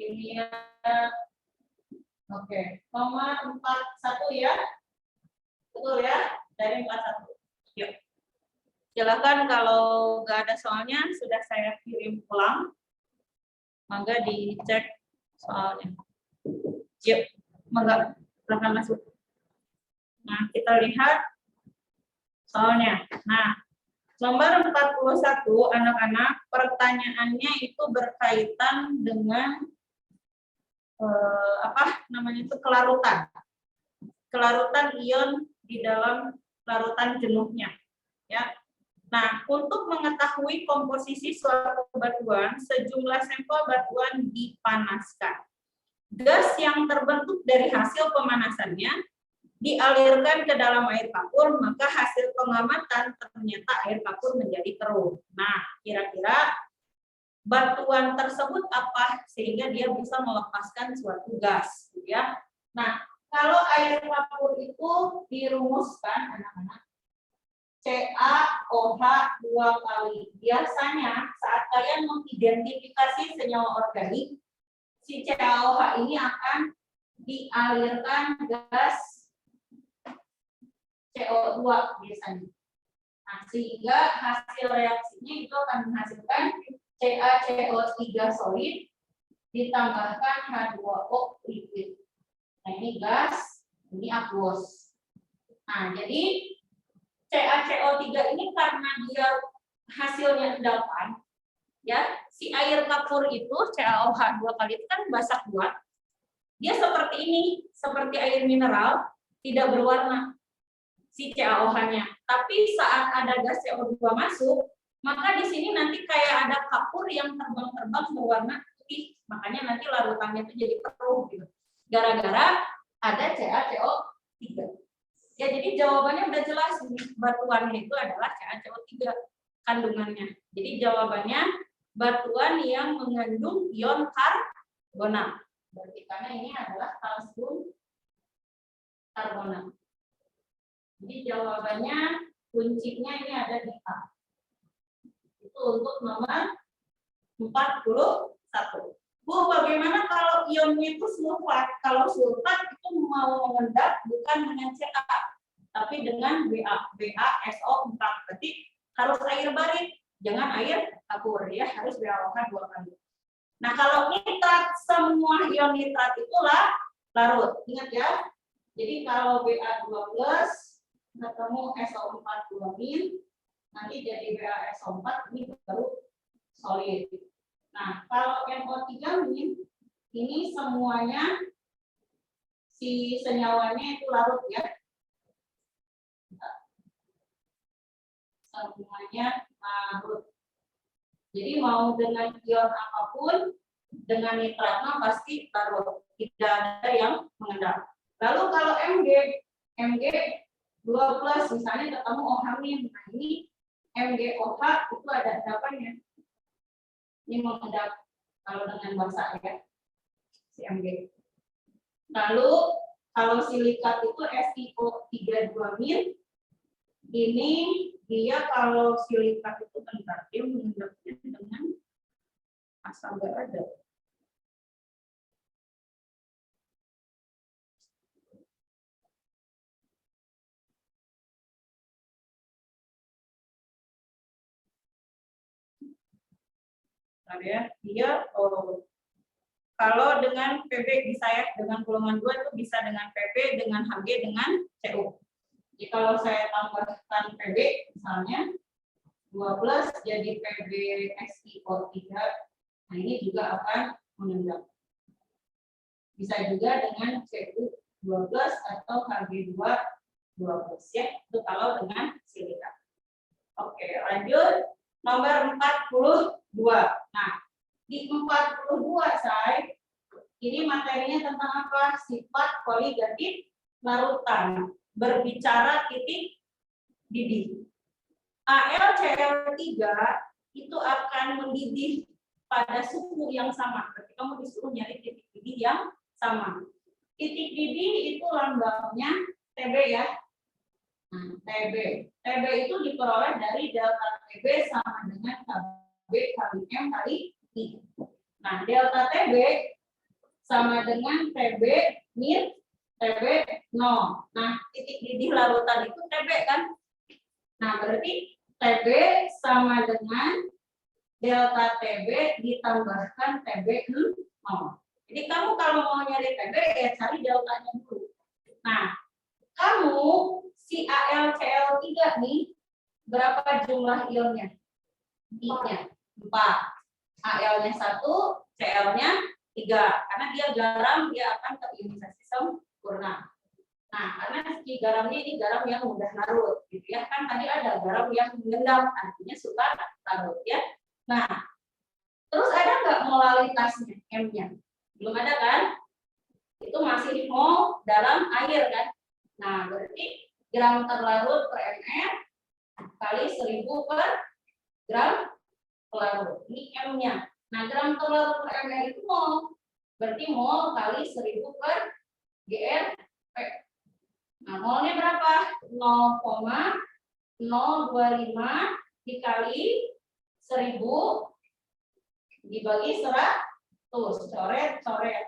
Ini ya. Oke, nomor 41 ya. Betul ya? Dari 41. Yuk. Silakan kalau nggak ada soalnya sudah saya kirim pulang. Mangga dicek soalnya. Yuk, mangga silakan masuk. Nah, kita lihat soalnya. Nah, nomor 41 anak-anak, pertanyaannya itu berkaitan dengan kelarutan. Kelarutan ion di dalam larutan jenuhnya. Ya. Nah, untuk mengetahui komposisi suatu batuan, sejumlah sampel batuan dipanaskan. Gas yang terbentuk dari hasil pemanasannya dialirkan ke dalam air kapur, maka hasil pengamatan ternyata air kapur menjadi keruh. Nah, kira-kira batuan tersebut apa sehingga dia bisa melepaskan suatu gas, ya. Nah, kalau air kapur itu dirumuskan anak-anak CaOH 2 kali. Biasanya saat kalian mengidentifikasi senyawa organik, si CaOH ini akan dialirkan gas CO2 biasanya. Nah, sehingga hasil reaksinya itu akan menghasilkan CaCO3 solid ditambahkan H2O liquid. Nah, ini gas, ini aqueous. Nah, jadi CaCO3 ini karena dia hasilnya endapan, ya, si air kapur itu CaOH 2 kali itu kan basah buat. Dia seperti ini, seperti air mineral, tidak berwarna si CaOH-nya. Tapi saat ada gas CO2 masuk, maka di sini nanti kayak ada kapur yang terbang-terbang berwarna putih. Makanya nanti larutannya itu jadi keruh gitu. Gara-gara ada CaCO3. Ya, jadi jawabannya udah jelas, batuannya itu adalah CaCO3 kandungannya. Jadi jawabannya batuan yang mengandung ion karbonat. Berarti karena ini adalah kalsium karbonat. Jadi jawabannya kuncinya ini ada di A. Itu untuk nomor 41. Bu, bagaimana kalau ionnya itu sulfat? Kalau sulfat itu mau mengendap bukan dengan Ca, tapi dengan BaSO4. Berarti harus air barik, jangan air kapur ya, harus BaOH 2 kali. Nah, kalau nitrat, semua ion nitrat itulah larut. Ingat ya. Jadi kalau Ba2+ ketemu SO4 2-, nanti jadi BaSO4 ini baru solid. Nah, kalau NO3- ini semuanya si senyawanya itu larut ya. Semuanya larut. Jadi mau dengan ion apapun, dengan nitratnya pasti larut. Tidak ada yang mengendap. Lalu kalau Mg 2+ misalnya ketemu OH-. Nah, ini MgOH itu ada endapannya. Ini mengendap kalau dengan basah ya, si Mg. Lalu kalau silikat itu SiO3 2-. Ini dia kalau silikat itu bentar, dia mengendapnya dengan asam berada. Ya, dia kalau dengan Pb bisa ya, dengan golongan 2 itu bisa dengan Pb, dengan Hg, dengan Cu. Jadi kalau saya tambahkan Pb misalnya 2+ jadi Pb SiO3, nah ini juga akan mengendap. Bisa juga dengan Cu2+ atau Hg2 2+ ya, itu kalau dengan silikat. Oke, lanjut nomor 42. Nah, di 42 saya ini materinya tentang apa? Sifat koligatif larutan. Berbicara titik didih. AlCl3 itu akan mendidih pada suhu yang sama. Berarti kamu disuruh nyari titik didih yang sama. Titik didih itu lambangnya Tb ya. Nah, Tb. Tb itu diperoleh dari delta Tb sama dengan Kb kali M kali I. Nah, Nah, delta TB sama dengan TB min TB 0. Nah, titik didih larutan itu TB kan? Nah, berarti TB sama dengan delta TB ditambahkan TB 0. Jadi kamu kalau mau nyari TB ya cari deltanya dulu. Nah, kamu si AlCl3 nih berapa jumlah ionnya? I-nya 4. Al-nya 1, Cl-nya 3. Karena dia garam, dia akan terionisasi sempurna. Nah, karena si garamnya ini garam yang mudah larut, gitu ya. Kan tadi ada garam yang mengendap, artinya suka larut ya. Nah, terus ada nggak molalitasnya, M-nya? Belum ada kan? Itu masih mol dalam air kan? Nah, berarti gram terlarut per ml kali 1000 per gram terlarut. Ini M-nya. Nah, gram terlarut per ml itu mol. Berarti mol kali 1000 per GRP. Nah, molnya berapa? 0,025 dikali 1000 dibagi 100. Coret.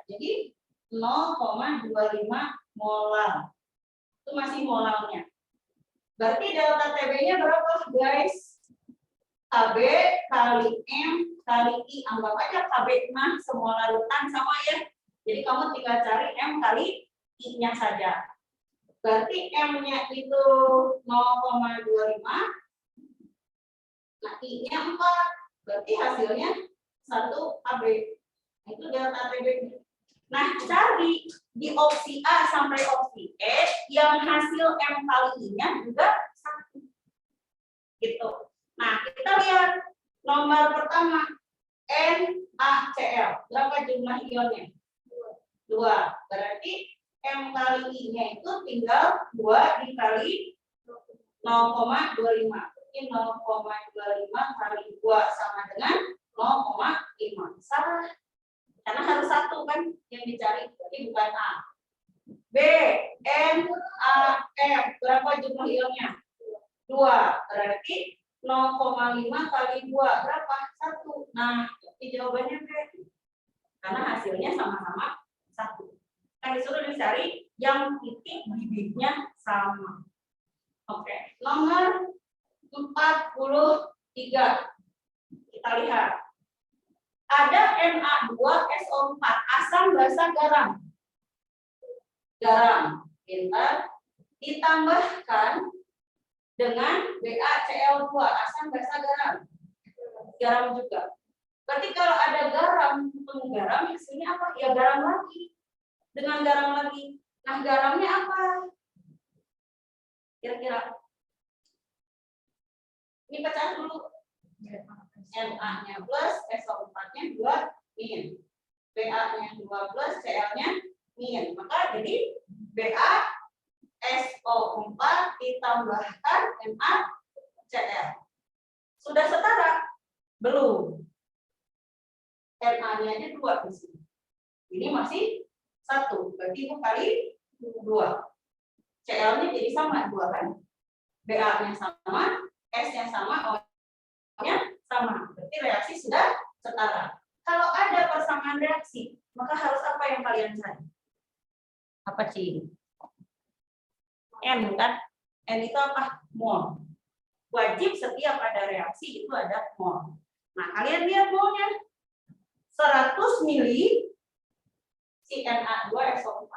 Jadi 0,25 molar. Itu masih molalnya. Berarti delta TB-nya berapa, guys? KB kali M kali I. Anggap aja KB mah semua larutan sama ya. Jadi kamu tinggal cari M kali I-nya saja. Berarti M-nya itu 0,25. Nah, I-nya 4. Berarti hasilnya 1 KB. Itu delta TB. Nah, cari di opsi A sampai opsi E yang hasil M kali I-nya juga 1. Gitu. Nah, kita lihat nomor pertama NaCl. Berapa jumlah ionnya? 2. Berarti M kali I-nya itu tinggal 2 dikali 0,25. Jadi 0,25 kali 2 sama dengan 0,5. Salah. Karena harus 1 kan yang dicari, jadi bukan A. B, N, A, F. Berapa jumlah ionnya? 2. Berarti 0,5 kali 2. Berapa? 1. Nah, jadi jawabannya B. Karena hasilnya sama-sama 1. Kan disuruh dicari yang titik bibitnya sama. Oke, nomor 43. Kita lihat. Ada Na2SO4, asam basa garam. Pintar. Ditambahkan dengan BaCl2, asam basa garam. Garam juga. Berarti kalau ada garam, ketemu garam, hasilnya apa? Ya garam lagi. Dengan garam lagi. Nah, garamnya apa? Kira-kira. Ini pecah dulu. Na-nya plus, SO4-nya 2 min. Ba-nya 2 plus, Cl-nya min. Maka jadi BaSO4 ditambahkan NaCl. Sudah setara? Belum. Na-nya aja 2 di sini. Ini masih 1. Berarti itu kali 2. Cl-nya jadi sama 2 kan? Ba-nya sama, S-nya sama, O-nya sama. Berarti reaksi sudah setara. Kalau ada persamaan reaksi, maka harus apa yang kalian cari? Apa sih? N kan? N itu apa? Mol. Wajib setiap ada reaksi itu ada mol. Nah, kalian lihat molnya. 100 mili Na2SO4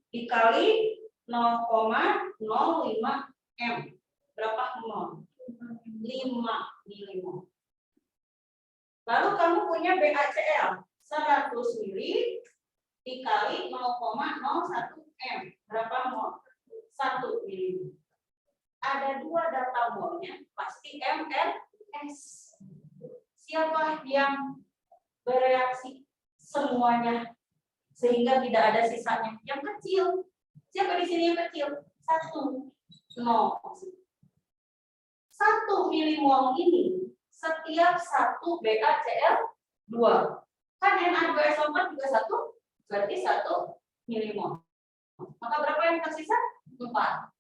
dikali 0,05 M. Berapa mol? 5 milimol. Lalu kamu punya BaCl 100 mili dikali 0,01 M. Berapa mol? 1 milimol. Ada 2 data molnya, pasti MNS. Siapa yang bereaksi semuanya sehingga tidak ada sisanya? Yang kecil. Siapa di sini yang kecil? 1. 0. 1 milimol ini setiap 1 BaCl2. Kan Na2SO4 juga 1, berarti 1 milimol. Maka berapa yang tersisa? 4.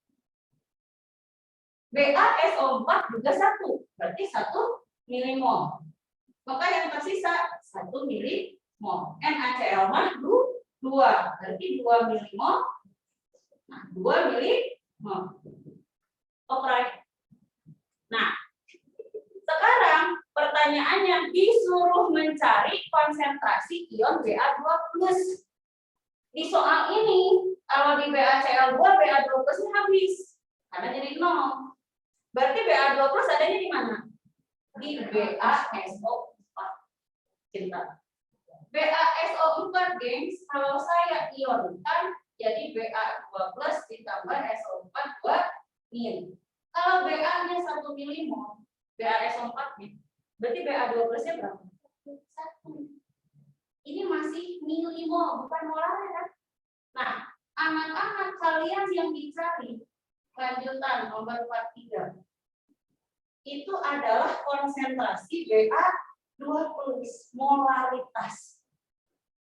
BaSO4 juga 1, berarti 1 milimol. Maka yang tersisa 1 milimol. NaCl mah 2, berarti 2 milimol. Nah, 2 milimol. Oke. Nah, sekarang pertanyaannya disuruh mencari konsentrasi ion Ba2+. Di soal ini, kalau di BaCl2, Ba2+-nya habis. Karena jadi 0. Berarti Ba2+ adanya di mana? Di BaSO4. Cinta. BaSO4, gengs, kalau saya ionkan jadi Ba2+ ditambah SO4 2-. Kalau Ba-nya 1 milimol, BaSO4-nya, berarti Ba2+-nya berapa? 1. Ini masih milimol, bukan molar ya kan? Nah, anak-anak kalian yang dicari lanjutan nomor 43 itu adalah konsentrasi Ba2+, molaritas.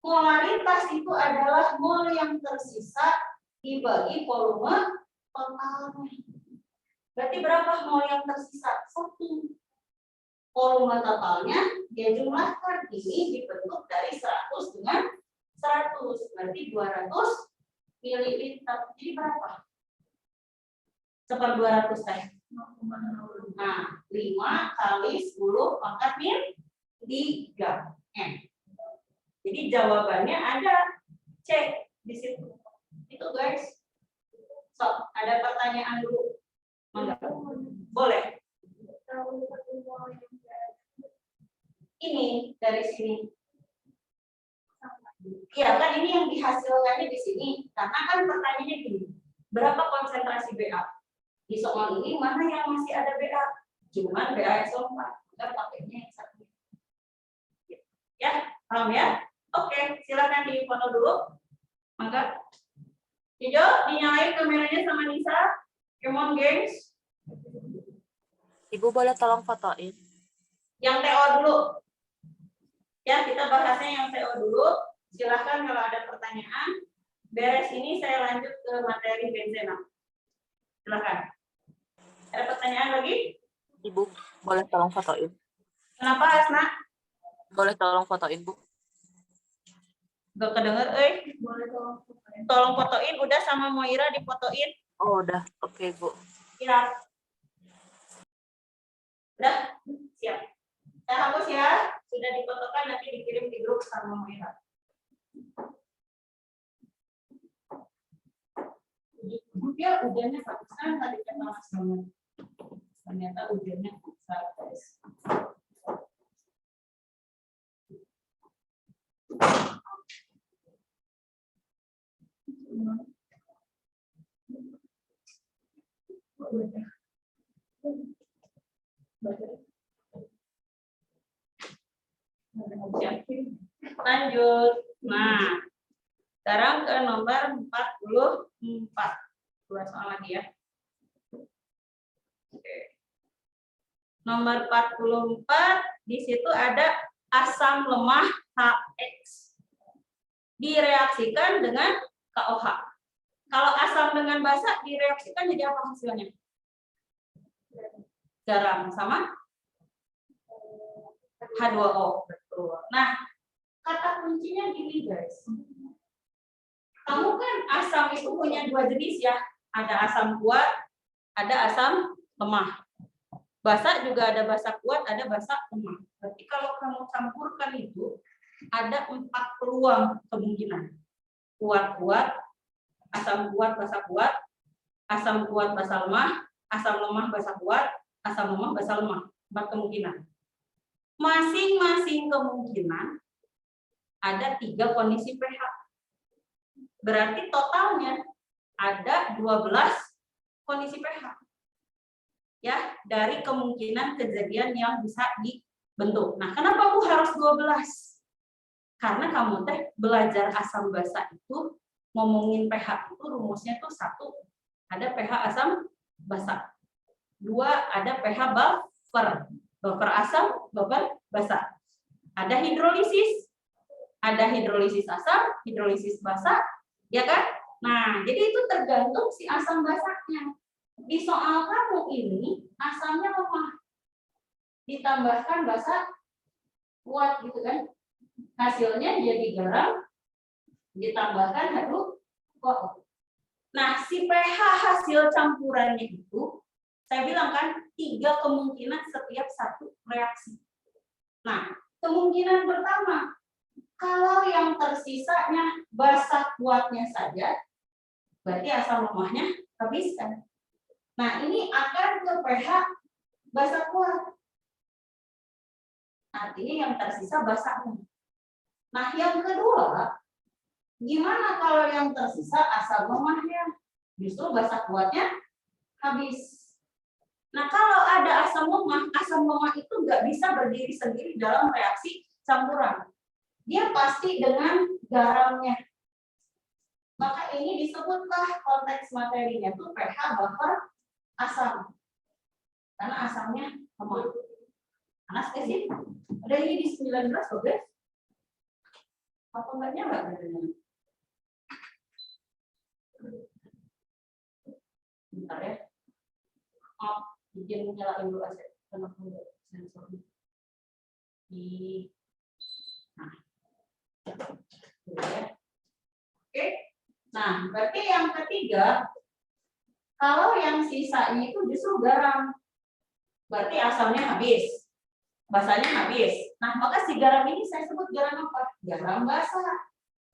Molaritas itu adalah mol yang tersisa dibagi volume totalnya. Berarti berapa mol yang tersisa? 1. Volume totalnya dia jumlahkan, ini dibentuk dari 100 dengan 100, berarti 200 mililiter. Jadi berapa? 1/200 teh. Nah, 5 kali 10 pangkat min 3 N. Jadi jawabannya ada C di situ. Itu guys. So, ada pertanyaan dulu. Mangga. Boleh. Ini dari sini. Iya kan, ini yang dihasilkannya di sini. Karena kan pertanyaannya gini, berapa konsentrasi Ba? Di soal ini mana yang masih ada Ba? Cuman BaSO4. Enggak pakainya yang satu. Ya, paham ya? Oke, silakan difoto dulu. Mangga. Hijau, dinyalain kameranya sama Nisa. Come on, gengs. Ibu boleh tolong fotoin? Yang TO dulu. Ya, kita bahasnya yang TO dulu. Silahkan kalau ada pertanyaan. Beres ini saya lanjut ke materi benzena. Silahkan. Ada pertanyaan lagi? Ibu boleh tolong fotoin? Kenapa, Asna? Boleh tolong fotoin, Bu? Gak kedenger, Boleh tolong fotoin. Tolong fotoin, udah sama Moira difotoin. Oh, udah. Oke, Bu. Siap. Udah? Siap. Saya hapus ya. Sudah difotokan, nanti dikirim di grup sama Moira. Ya, ujiannya bagus kan tadi kata Mas Romo. Ternyata ujiannya susah, guys. Lanjut. Nah, sekarang ke nomor 44. Dua soal lagi ya. Oke. Nomor 44, di situ ada asam lemah HX. Direaksikan dengan KOH. Kalau asam dengan basa direaksikan jadi apa hasilnya? Garam sama H2O. Betul. Nah, kata kuncinya gini guys. Kamu kan asam itu punya dua jenis ya. Ada asam kuat, ada asam lemah. Basa juga ada basa kuat, ada basa lemah. Berarti kalau kamu campurkan itu, ada 4 peluang kemungkinan. Kuat-kuat, asam kuat, basa kuat, asam kuat, basa lemah, asam lemah, basa kuat, asam lemah, basa lemah. 4 kemungkinan. Masing-masing kemungkinan ada 3 kondisi pH. Berarti totalnya ada 12 kondisi pH. Ya, dari kemungkinan kejadian yang bisa dibentuk. Nah, kenapa Bu harus 12? Karena kamu teh belajar asam basa itu ngomongin pH itu rumusnya tuh 1 ada pH asam basa. 2 ada pH buffer. Buffer asam, buffer basa. Ada hidrolisis. Ada hidrolisis asam, hidrolisis basa, ya kan? Nah, jadi itu tergantung si asam basanya. Di soal kamu ini asamnya lemah. Ditambahkan basa kuat gitu kan. Hasilnya jadi garam ditambahkan H2O. Nah, si pH hasil campurannya itu, saya bilang kan 3 kemungkinan setiap satu reaksi. Nah, kemungkinan pertama, kalau yang tersisanya basa kuatnya saja, berarti asam lemahnya habiskan. Nah, ini akan ke pH basa kuat. Artinya yang tersisa basanya. Nah, yang kedua, gimana kalau yang tersisa asam lemahnya? Justru basa kuatnya habis. Nah, kalau ada asam lemah itu nggak bisa berdiri sendiri dalam reaksi campuran. Dia pasti dengan garamnya. Maka ini disebutlah konteks materinya itu pH buffer asam. Karena asamnya lemah. Panas nggak sih? Ada ini di 19 loh, guys. Apa enggak nyala adanya? Bentar ya. Izin nyalain dulu aja. Kenapa enggak sensornya? Nah. Ya. Oke. Nah, berarti yang ketiga, kalau yang sisanya itu justru garam. Berarti asamnya habis. Basanya habis. Nah, maka si garam ini saya sebut garam apa? Garam basa.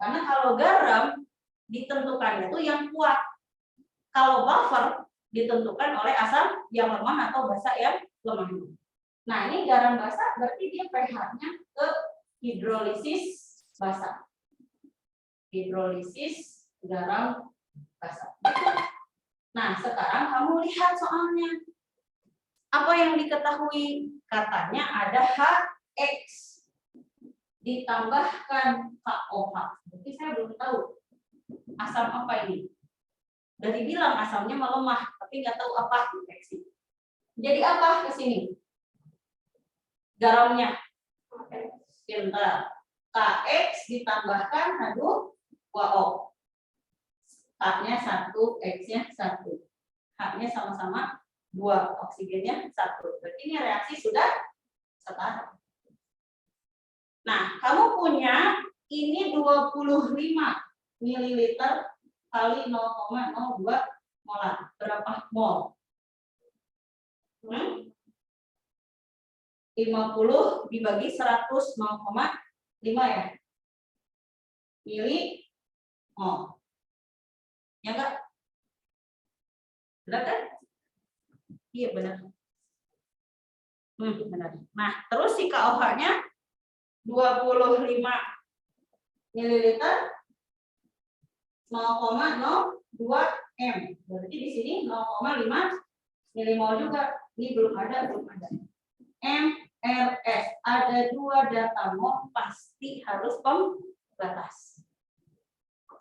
Karena kalau garam ditentukannya itu yang kuat. Kalau buffer ditentukan oleh asam yang lemah atau basa yang lemah. Nah, ini garam basa berarti dia pH-nya ke hidrolisis basa. Hidrolisis garam basa. Nah, sekarang kamu lihat soalnya. Apa yang diketahui? Katanya ada HX ditambahkan KOH. Jadi saya belum tahu asam apa ini. Udah dibilang asamnya melemah, tapi nggak tahu apa infeksi. Jadi apa ke sini? Garamnya. Pintar. KX ditambahkan H2O. K-nya 1, X-nya 1. H-nya sama-sama 2, oksigennya 1. Berarti ini reaksi sudah setara. Nah, kamu punya ini 25 ml kali 0,02 molar. Berapa mol? 50 dibagi 100 0,5 ya. Mili mol. Ya enggak? Benar kan? Iya benar. Benar. Nah, terus si KOH-nya 25 ml 0,02 M. Berarti di sini 0,5 milimol juga. Ini belum ada. MRS ada 2 data mol, pasti harus pembatas.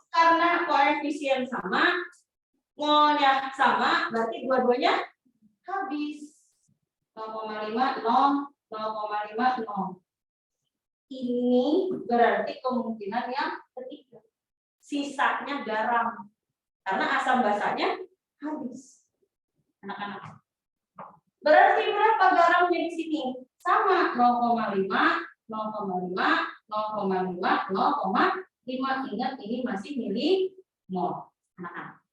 Karena koefisien sama, molnya sama, berarti dua-duanya habis. 0,5 0, 0,5 0. Ini berarti kemungkinan yang ketiga. Sisanya garam. Karena asam basanya habis. Anak-anak. Berarti berapa garamnya di sini? Sama 0,5, 0,5, 0,5, 0,5. Ingat ini masih milimol. Anak-anak.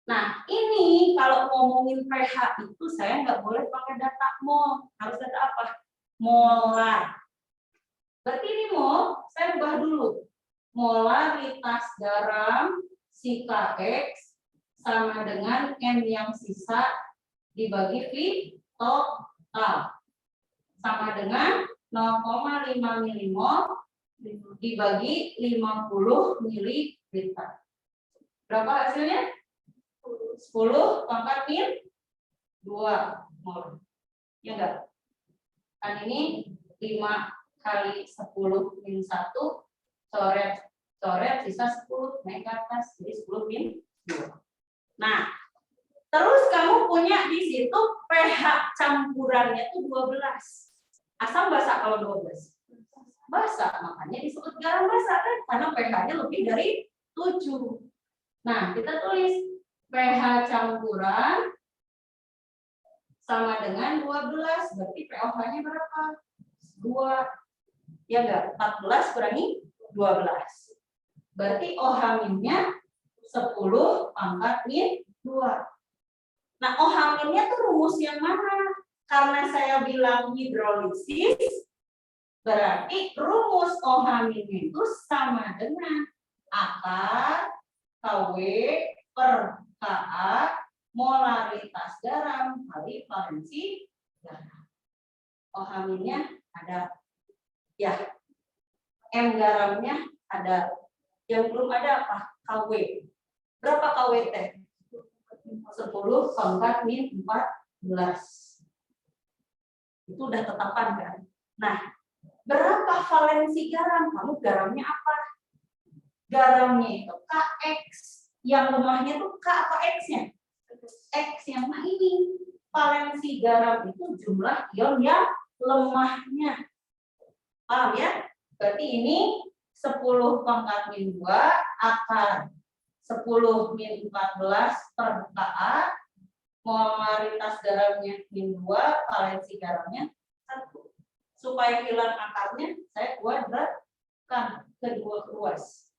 Nah, ini kalau ngomongin pH itu saya nggak boleh pakai data mol. Harus data apa? Molar. Berarti ini mol, saya ubah dulu. Molaritas garam si KX sama dengan N yang sisa dibagi V total. Sama dengan 0,5 milimol dibagi 50 mililiter. Berapa hasilnya? 10 pangkat min 2 mol. Ya enggak? Kan ini 5 kali 10 min 1 coret sisa 10 naik ke atas jadi 10 min 2. Nah, terus kamu punya di situ pH campurannya itu 12. Asam basa kalau 12. Basa, makanya disebut garam basa kan karena pH-nya lebih dari 7. Nah, kita tulis pH campuran sama dengan 12, berarti pOH-nya berapa? 2. Ya enggak? 14 kurangi 12. Berarti OH-nya 10 pangkat min 2. Nah, OH-nya tuh rumus yang mana? Karena saya bilang hidrolisis, berarti rumus OH-nya itu sama dengan akar KW per Ka molaritas garam kali valensi garam. OH-nya ada. Ya, M garamnya ada. Yang belum ada apa? KW. Berapa KW teh? 10 pangkat min 14. Itu udah tetapan kan? Nah, berapa valensi garam? Kamu garamnya apa? Garamnya itu KX. Yang lemahnya tuh K apa X-nya? X yang lemah ini. Valensi garam itu jumlah ion yang lemahnya. Paham ya? Berarti ini 10 pangkat min 2 akar 10 min 14 per Ka, molaritas garamnya min 2, valensi garamnya 1. Supaya hilang akarnya, saya kuadratkan kedua ruas.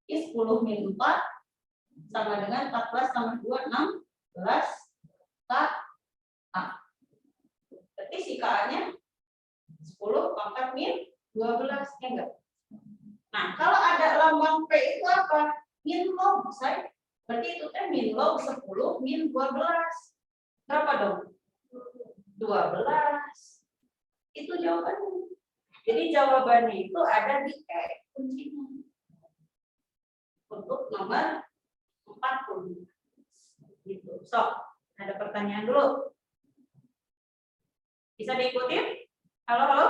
Ini 10 min 4 sama dengan 14 tambah 2, 16 Ka. Berarti si Ka-nya 10 pangkat min 12, ya enggak? Nah, kalau ada lambang P itu apa? Min log, saya. Berarti itu teh min log 10 min 12. Berapa dong? 12. Itu jawabannya. Jadi jawabannya itu ada di E kuncinya. Untuk nomor 40. Gitu. So, ada pertanyaan dulu. Bisa diikuti? Halo, halo?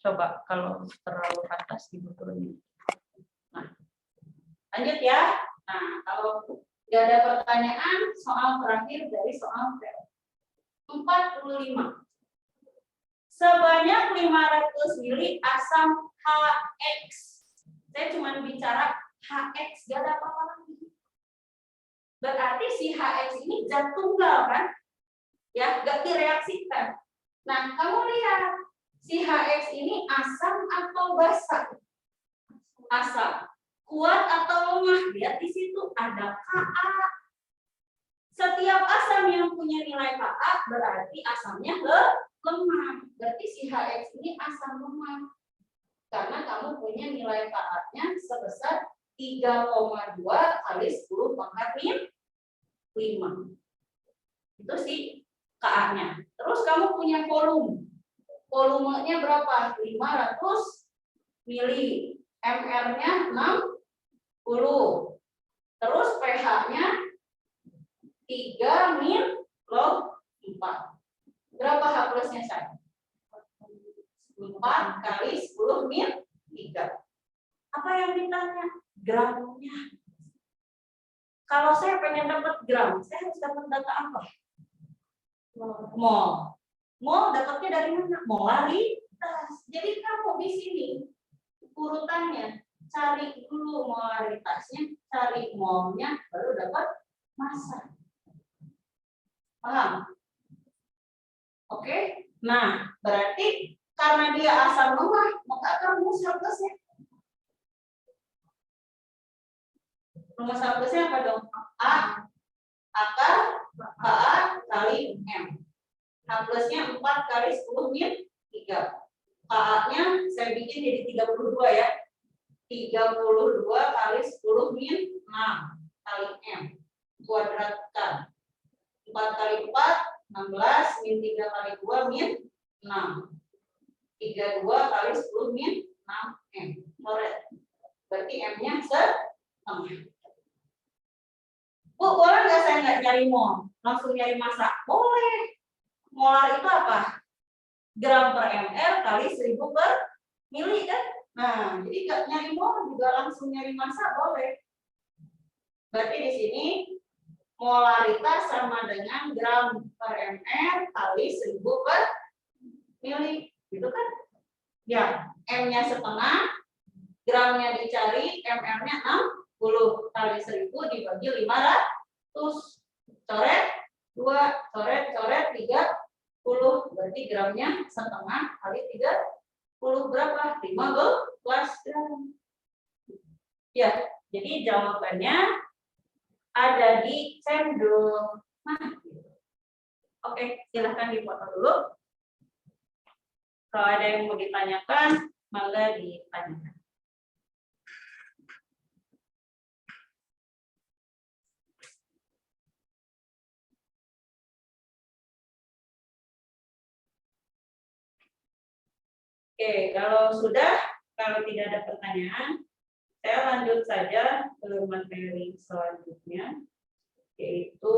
Coba kalau terlalu atas dibutuhin. Nah, lanjut ya. Nah, kalau tidak ada pertanyaan, soal terakhir dari soal 45. Sebanyak 500 mili asam HX. Saya cuma bicara HX, gak ada apa-apa lagi. Berarti si HX ini zat tunggal kan? Ya, gak direaksikan. Nah, kamu lihat si HX ini asam atau basa? Asam. Kuat atau lemah? Lihat di situ ada Ka. Setiap asam yang punya nilai Ka berarti asamnya lemah. Berarti si HX ini asam lemah. Karena kamu punya nilai Ka-nya sebesar 3,2 kali 10 pangkat min 5. Itu sih Ka-nya. Terus kamu punya volume. Volumenya berapa? 500 mili. MR-nya 60. Terus pH-nya 3 min log 4. Berapa H plusnya saya? 4 kali 10 min 3. Apa yang ditanya? Gramnya. Kalau saya pengen dapat gram, saya harus dapat data apa? Mol. Mol dapatnya dari mana? Molaritas. Jadi kamu di sini urutannya cari dulu molaritasnya, cari molnya, baru dapat massa. Paham? Oke. Nah, berarti karena dia asam lemah, maka rumus H+-nya. Rumus H+-nya apa dong? A akar Ka kali M. H+-nya 4 kali 10 min 3. Ka-nya saya bikin jadi 32 ya. 32 kali 10 min 6 kali M. Kuadratkan. 4 kali 4, 16, min 3 kali 2, min 6. 32 kali 10 min 6 M. Coret. Berarti M-nya setengah. Bu, boleh nggak saya nggak nyari mol? Langsung nyari massa? Boleh. Molar itu apa? Gram per ml kali 1000 per mili kan? Nah, jadi nggak nyari mol juga langsung nyari massa boleh. Berarti di sini molaritas sama dengan gram per ml kali 1000 per mili, gitu kan? Ya, M-nya setengah, gramnya dicari, ml-nya 60 kali 1000 dibagi 500. Coret 2, coret 30, berarti gramnya setengah kali 30. suhu berapa? 15 gram. Ya, jadi jawabannya ada di cendol. Nah, oke, silahkan dipoto dulu. Kalau ada yang mau ditanyakan, mangga ditanyakan. Oke, kalau tidak ada pertanyaan, saya lanjut saja ke materi selanjutnya, yaitu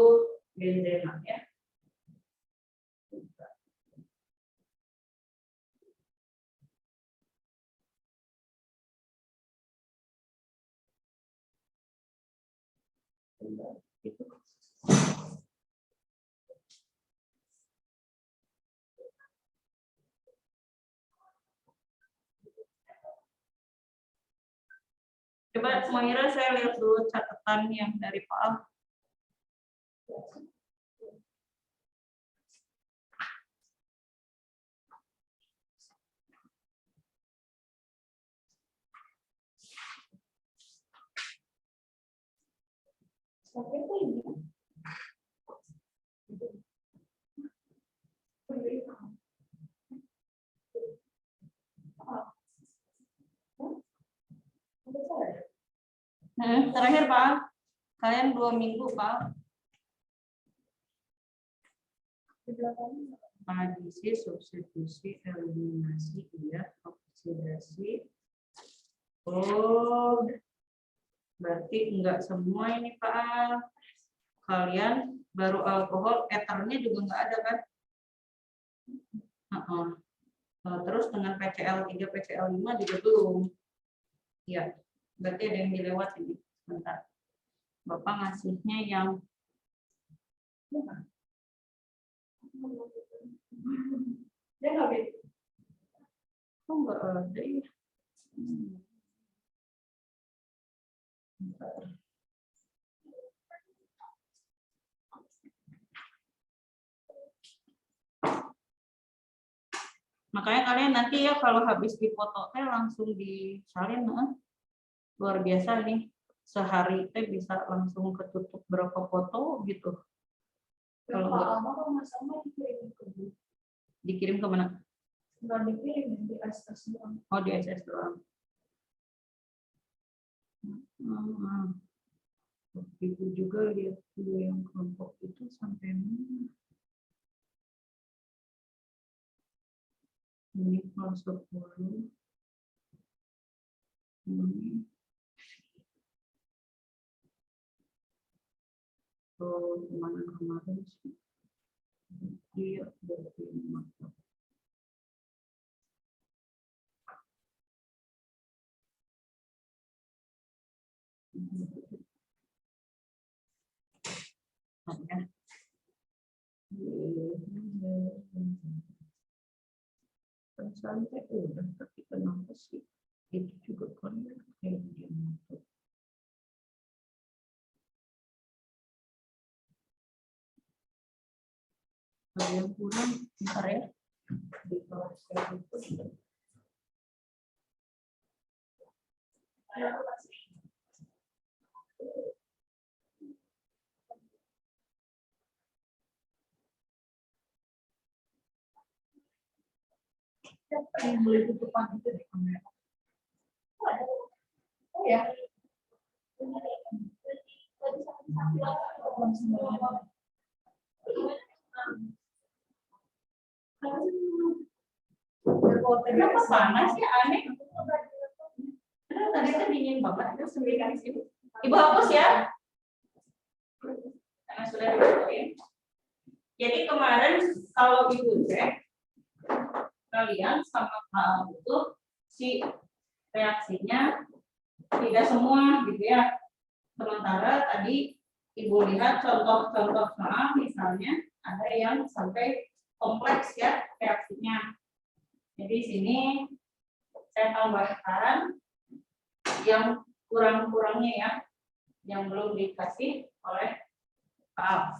benzema ya. Coba semuanya saya lihat dulu catatan yang dari Pak Al. Terakhir Pak, kalian 2 minggu Pak. Adisi, substitusi, eliminasi, ya, oksidasi. Oh, berarti enggak semua ini Pak. Kalian baru alkohol, eternya juga enggak ada kan? Terus dengan PCl3, PCl5 juga belum. Ya, berarti ada yang dilewat ini. Bentar. Bapak ngasihnya yang dia nggak beda. Oh, nggak ada ya. Makanya kalian nanti ya kalau habis dipoto teh langsung disalin, luar biasa nih, sehari teh bisa langsung ketutup berapa foto gitu. Kalau dikirim ke mana? Nggak dikirim, di SS doang. Oh, di SS doang. Itu juga lihat dulu yang kelompok itu sampai mana. Ini masuk dulu. Ini. Oh, kemarin sih. Iya, berarti masuk. Santai udah, tapi kenapa sih itu juga kan kayak dia masuk. Ada yang kurang, bentar ya. Di kelas itu. Yang boleh tutupan itu di kamera. Oh ya. Kenapa panas ya, aneh? Tadi kan dingin banget, itu sendiri di sini. Ibu hapus ya. Karena sudah ditutup. Jadi kemarin kalau ibu cek, kalian sama Pak itu si reaksinya tidak semua gitu ya. Sementara tadi ibu lihat contoh-contoh misalnya ada yang sampai kompleks ya reaksinya. Jadi sini saya tambahkan yang kurang-kurangnya ya, yang belum dikasih oleh Pak.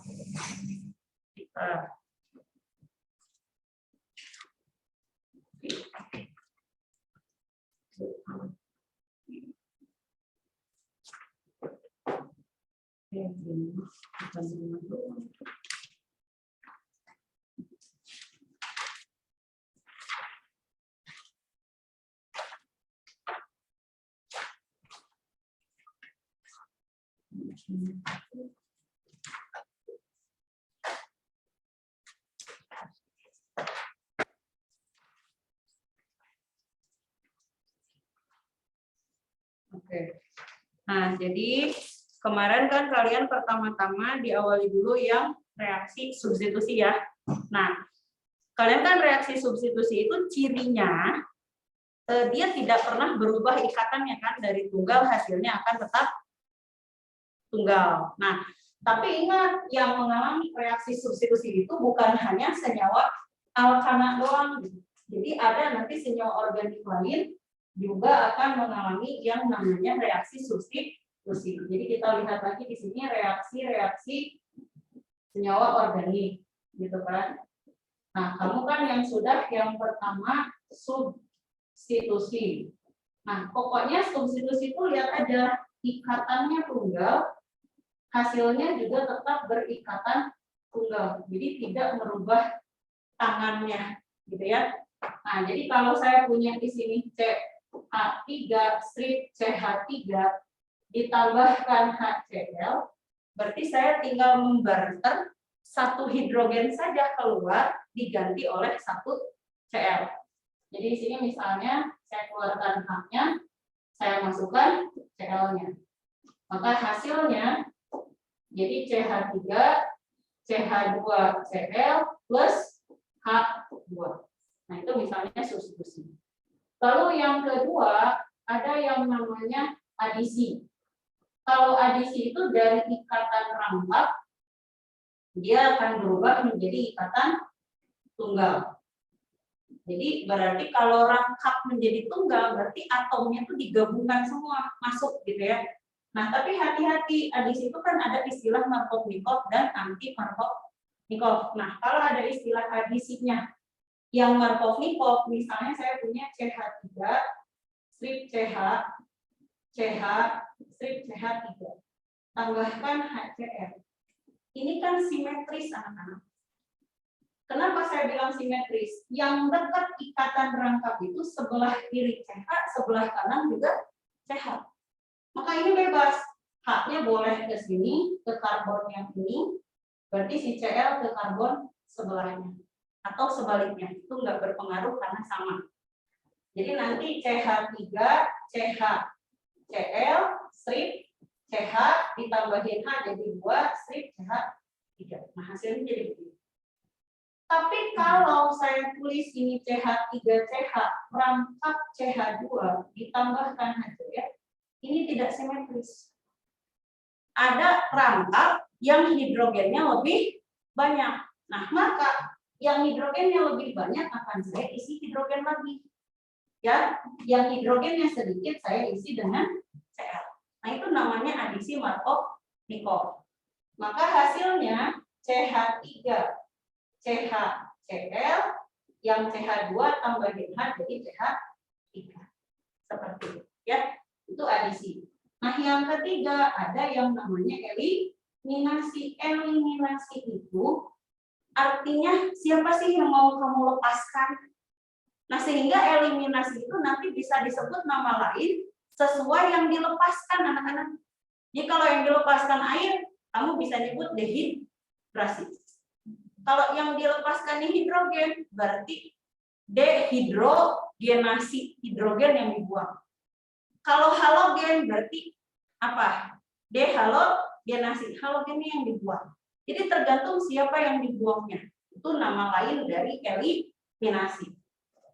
Oke. Nah, jadi kemarin kan kalian pertama-tama diawali dulu yang reaksi substitusi ya. Nah, kalian kan reaksi substitusi itu cirinya dia tidak pernah berubah ikatannya kan, dari tunggal hasilnya akan tetap tunggal. Nah, tapi ingat yang mengalami reaksi substitusi itu bukan hanya senyawa alkana doang. Jadi ada nanti senyawa organik lain juga akan mengalami yang namanya reaksi substitusi. Jadi kita lihat lagi di sini reaksi senyawa organik, gitu kan? Nah, kamu kan yang sudah yang pertama substitusi. Nah, pokoknya substitusi itu lihat aja ikatannya tunggal, hasilnya juga tetap berikatan tunggal. Jadi tidak merubah tangannya, gitu ya. Nah, jadi kalau saya punya di sini CH3 strip CH3 ditambahkan HCl, berarti saya tinggal membarter satu hidrogen saja keluar diganti oleh satu Cl. Jadi di sini misalnya saya keluarkan H-nya, saya masukkan Cl-nya. Maka hasilnya jadi CH3 CH2Cl plus H2. Nah, itu misalnya substitusi. Lalu yang kedua, ada yang namanya adisi. Kalau adisi itu dari ikatan rangkap, dia akan berubah menjadi ikatan tunggal. Jadi berarti kalau rangkap menjadi tunggal, berarti atomnya itu digabungkan semua, masuk gitu ya. Nah, tapi hati-hati, adisi itu kan ada istilah Markovnikov dan anti Markovnikov. Nah, kalau ada istilah adisinya yang Markovnikov, misalnya saya punya CH3 strip CH strip CH3 tambahkan HCl. Ini kan simetris anak-anak. Kenapa saya bilang simetris? Yang dekat ikatan rangkap itu sebelah kiri CH, sebelah kanan juga CH. Maka ini bebas. H-nya boleh ke sini, ke karbon yang ini, berarti si Cl ke karbon sebelahnya. Atau sebaliknya, itu nggak berpengaruh karena sama. Jadi nanti CH3, CH, Cl, strip, CH, ditambahin H jadi 2, strip, CH3. Nah, hasilnya jadi begini. Tapi kalau saya tulis ini CH3CH, rangkap CH2, ditambahkan HCl, ini tidak simetris. Ada rangkap yang hidrogennya lebih banyak. Nah, maka yang hidrogennya lebih banyak akan saya isi hidrogen lagi. Ya, yang hidrogennya sedikit saya isi dengan Cl. Nah, itu namanya adisi Markovnikov. Maka hasilnya CH3 CHCl yang CH2 tambahin H jadi CH3. Seperti itu, ya. Itu adisi. Nah, yang ketiga ada yang namanya eliminasi. Eliminasi itu artinya siapa sih yang mau kamu lepaskan? Nah, sehingga eliminasi itu nanti bisa disebut nama lain sesuai yang dilepaskan, anak-anak. Jadi kalau yang dilepaskan air, kamu bisa nyebut dehidrasi. Kalau yang dilepaskan hidrogen, berarti dehidrogenasi, hidrogen yang dibuang. Kalau halogen, berarti apa? Dehalogenasi, halogennya yang dibuang. Jadi tergantung siapa yang dibuangnya. Itu nama lain dari eliminasi.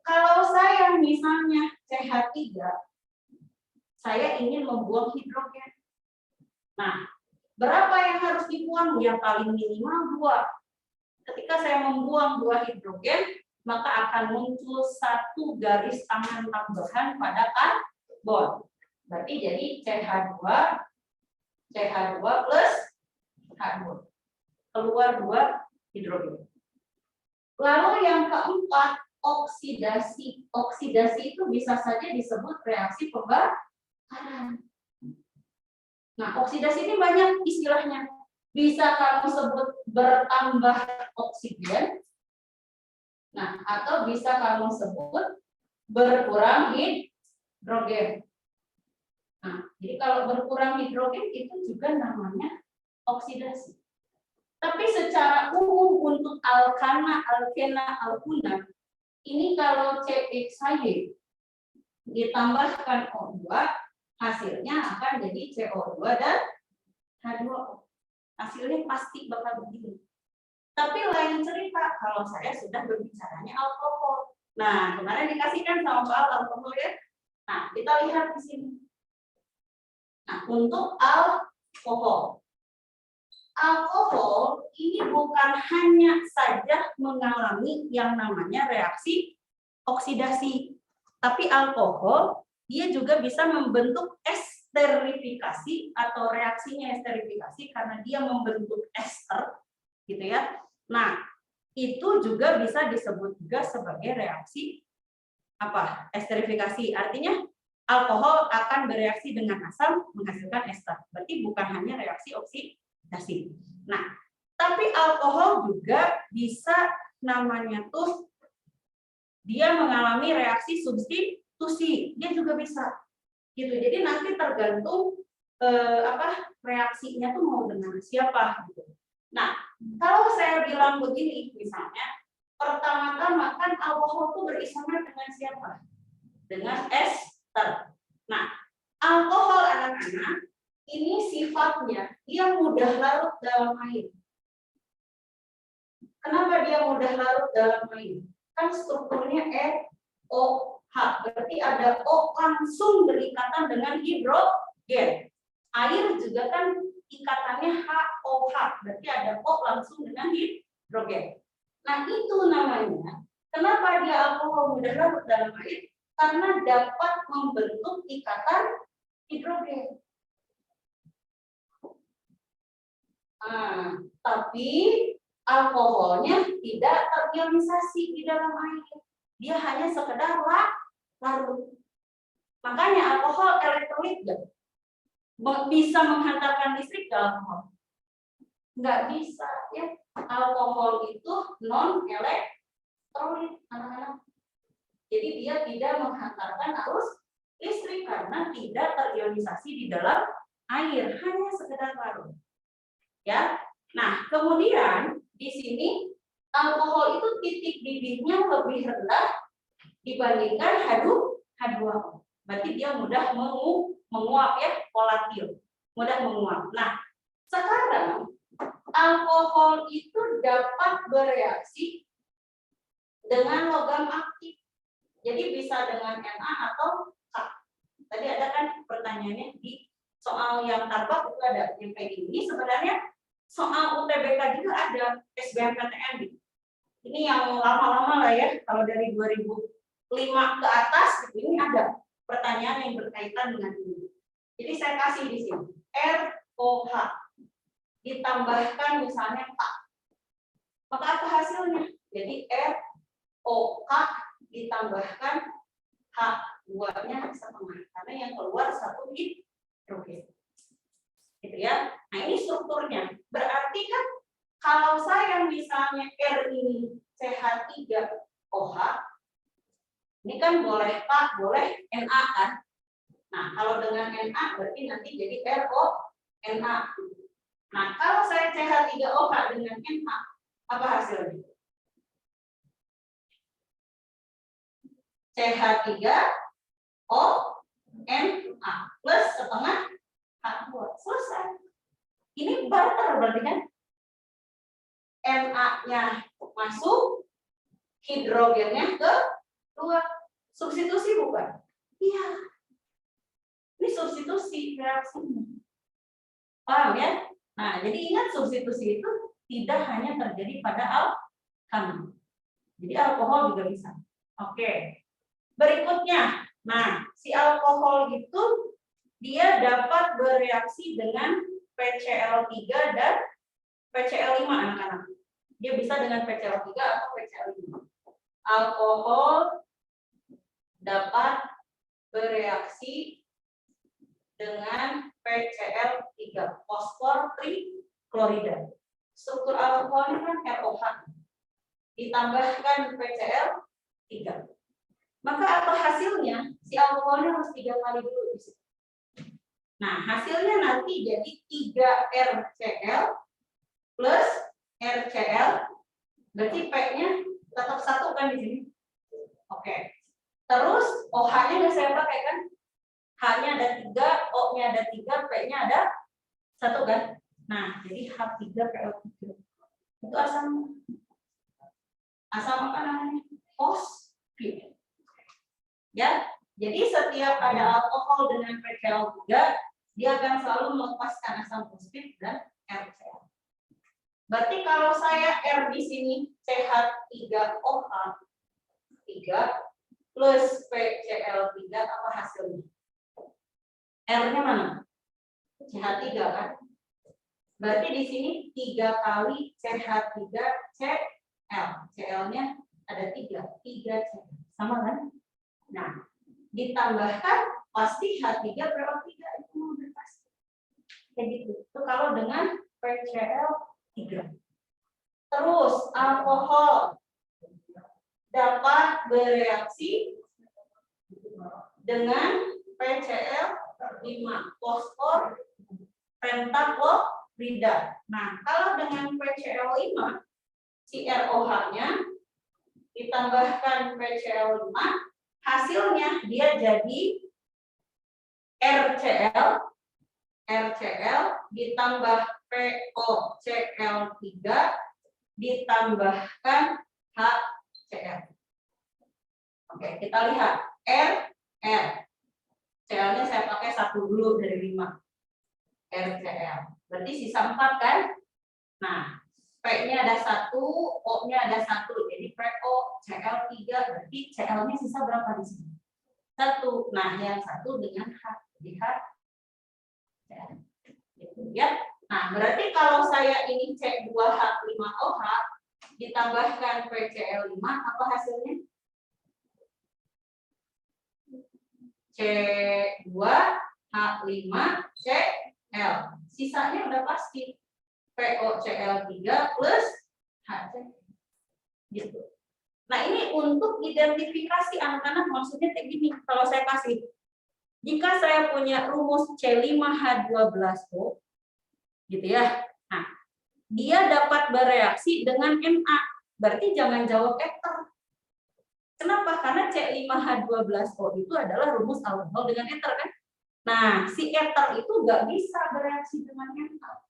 Kalau saya misalnya CH3, saya ingin membuang hidrogen. Nah, berapa yang harus dibuang? Yang paling minimal 2. Ketika saya membuang 2 hidrogen, maka akan muncul 1 garis tangan tambahan pada karbon. Berarti jadi CH2 plus H2. Keluar 2 hidrogen. Lalu yang keempat, oksidasi. Oksidasi itu bisa saja disebut reaksi pembakaran. Nah, oksidasi ini banyak istilahnya. Bisa kamu sebut bertambah oksigen. Nah, atau bisa kamu sebut berkurang hidrogen. Nah, jadi kalau berkurang hidrogen itu juga namanya oksidasi. Tapi secara umum untuk alkana, alkena, alkuna, ini kalau CXHY ditambahkan O2, hasilnya akan jadi CO2 dan H2O. Hasilnya pasti bakal begini. Tapi lain cerita kalau saya sudah berbicaranya alkohol. Nah, kemarin dikasihkan sama Pak alkohol ya. Nah, kita lihat di sini. Nah, untuk alkohol. Alkohol ini bukan hanya saja mengalami yang namanya reaksi oksidasi, tapi alkohol dia juga bisa membentuk esterifikasi atau reaksinya esterifikasi karena dia membentuk ester, gitu ya. Nah, itu juga bisa disebut juga sebagai reaksi apa? Esterifikasi. Artinya alkohol akan bereaksi dengan asam menghasilkan ester. Berarti bukan hanya reaksi oksidasi. Nah, tapi alkohol juga bisa namanya tuh dia mengalami reaksi substitusi, dia juga bisa gitu. Jadi nanti tergantung reaksinya tuh mau dengan siapa gitu. Nah, kalau saya bilang begini misalnya, pertama-tama kan alkohol tuh berisomer dengan siapa? Dengan ester. Nah, alkohol anak-anak ini sifatnya dia mudah larut dalam air. Kenapa dia mudah larut dalam air? Kan strukturnya NOH, berarti ada O langsung berikatan dengan hidrogen. Air juga kan ikatannya HOH, berarti ada O langsung dengan hidrogen. Nah, itu namanya, kenapa dia alkohol mudah larut dalam air? Karena dapat membentuk ikatan hidrogen. Nah, tapi alkoholnya tidak terionisasi di dalam air. Dia hanya sekedar larut. Makanya alkohol elektrolit bisa menghantarkan listrik ke alkohol. Nggak bisa ya. Alkohol itu non elektrolit anak-anak. Jadi dia tidak menghantarkan arus listrik karena tidak terionisasi di dalam air, hanya sekedar larut. Ya. Nah, kemudian di sini alkohol itu titik didihnya lebih rendah dibandingkan H2O. Berarti dia mudah menguap ya, volatil, mudah menguap. Nah, sekarang alkohol itu dapat bereaksi dengan logam aktif. Jadi bisa dengan Na atau K. Tadi ada kan pertanyaannya di soal yang tampak itu ada yang kayak gini. Sebenarnya soal UTBK juga ada SBMPTN. Ini yang lama-lama lah ya. Kalau dari 2005 ke atas ini ada pertanyaan yang berkaitan dengan ini. Jadi saya kasih di sini ROH ditambahkan misalnya K. Maka apa hasilnya? Jadi ROK ditambahkan H2-nya setengah karena yang keluar satu hidrogen. Gitu ya. Nah, ini strukturnya. Berarti kan kalau saya misalnya R ini CH3OH, ini kan boleh K, boleh Na kan? Nah, kalau dengan Na berarti nanti jadi RONA. Nah, kalau saya CH3OH dengan Na, apa hasilnya? CH3ONA plus setengah H2. Selesai. Ini barter berarti kan? Na-nya masuk, hidrogennya ke keluar. Substitusi bukan? Iya. Ini substitusi reaksinya. Paham ya? Nah, jadi ingat substitusi itu tidak hanya terjadi pada alkana. Jadi alkohol juga bisa. Oke. Berikutnya, nah si alkohol itu dia dapat bereaksi dengan PCl3 dan PCl5 anak-anak. Dia bisa dengan PCl3 atau PCl5. alkohol dapat bereaksi dengan PCl3, fosfor triklorida. Struktur alkohol ini kan ROH, ditambahkan PCl3. Maka apa hasilnya? Si alkoholnya harus 3 kali dulu di situ. Nah, hasilnya nanti jadi 3RCl plus RCl, berarti P-nya tetap 1 kan di sini. Oke. Terus OH-nya nggak saya pakai kan? H-nya ada 3, O-nya ada 3, P-nya ada 1 kan? Nah, jadi H3PO3. Itu asam apa namanya? Fosfid. Ya, jadi setiap ada alkohol dengan PCl3, dia akan selalu melepaskan asam fosfid dan RCl. Berarti kalau saya R di sini CH3OH 3 plus PCl3, apa hasilnya? R-nya mana? CH3 kan? Berarti di sini 3 kali CH3Cl. Cl-nya ada 3 CL. Sama kan? Nah, ditambahkan pasti H3PO3 itu udah pasti. Kayak gitu. Itu kalau dengan PCl3. Terus alkohol dapat bereaksi dengan PCl5, fosfor pentaklorida. Nah, kalau dengan PCl5, si ROH-nya ditambahkan PCl5, hasilnya dia jadi RCl ditambah POCl3 ditambahkan HCl. Oke, kita lihat R. Cl-nya saya pakai 1 dulu dari 5. RCl. Berarti sisa 4 kan? Nah, P-nya ada 1, O-nya ada 1. Jadi POCl3, berarti Cl-nya sisa berapa di sini? 1. Nah, yang 1 dengan H. Jadi H. Gitu ya. Nah, berarti kalau saya ini C2H5OH ditambahkan PCl5, apa hasilnya? C2H5Cl. Sisanya udah pasti POCl3 plus HCl. Gitu. Nah, ini untuk identifikasi anak-anak, maksudnya kayak gini. Kalau saya kasih, jika saya punya rumus C5H12O, gitu ya. Nah, dia dapat bereaksi dengan Na. Berarti jangan jawab ether. Kenapa? Karena C5H12O itu adalah rumus alkohol dengan ether kan? Nah, si ether itu nggak bisa bereaksi dengan Na.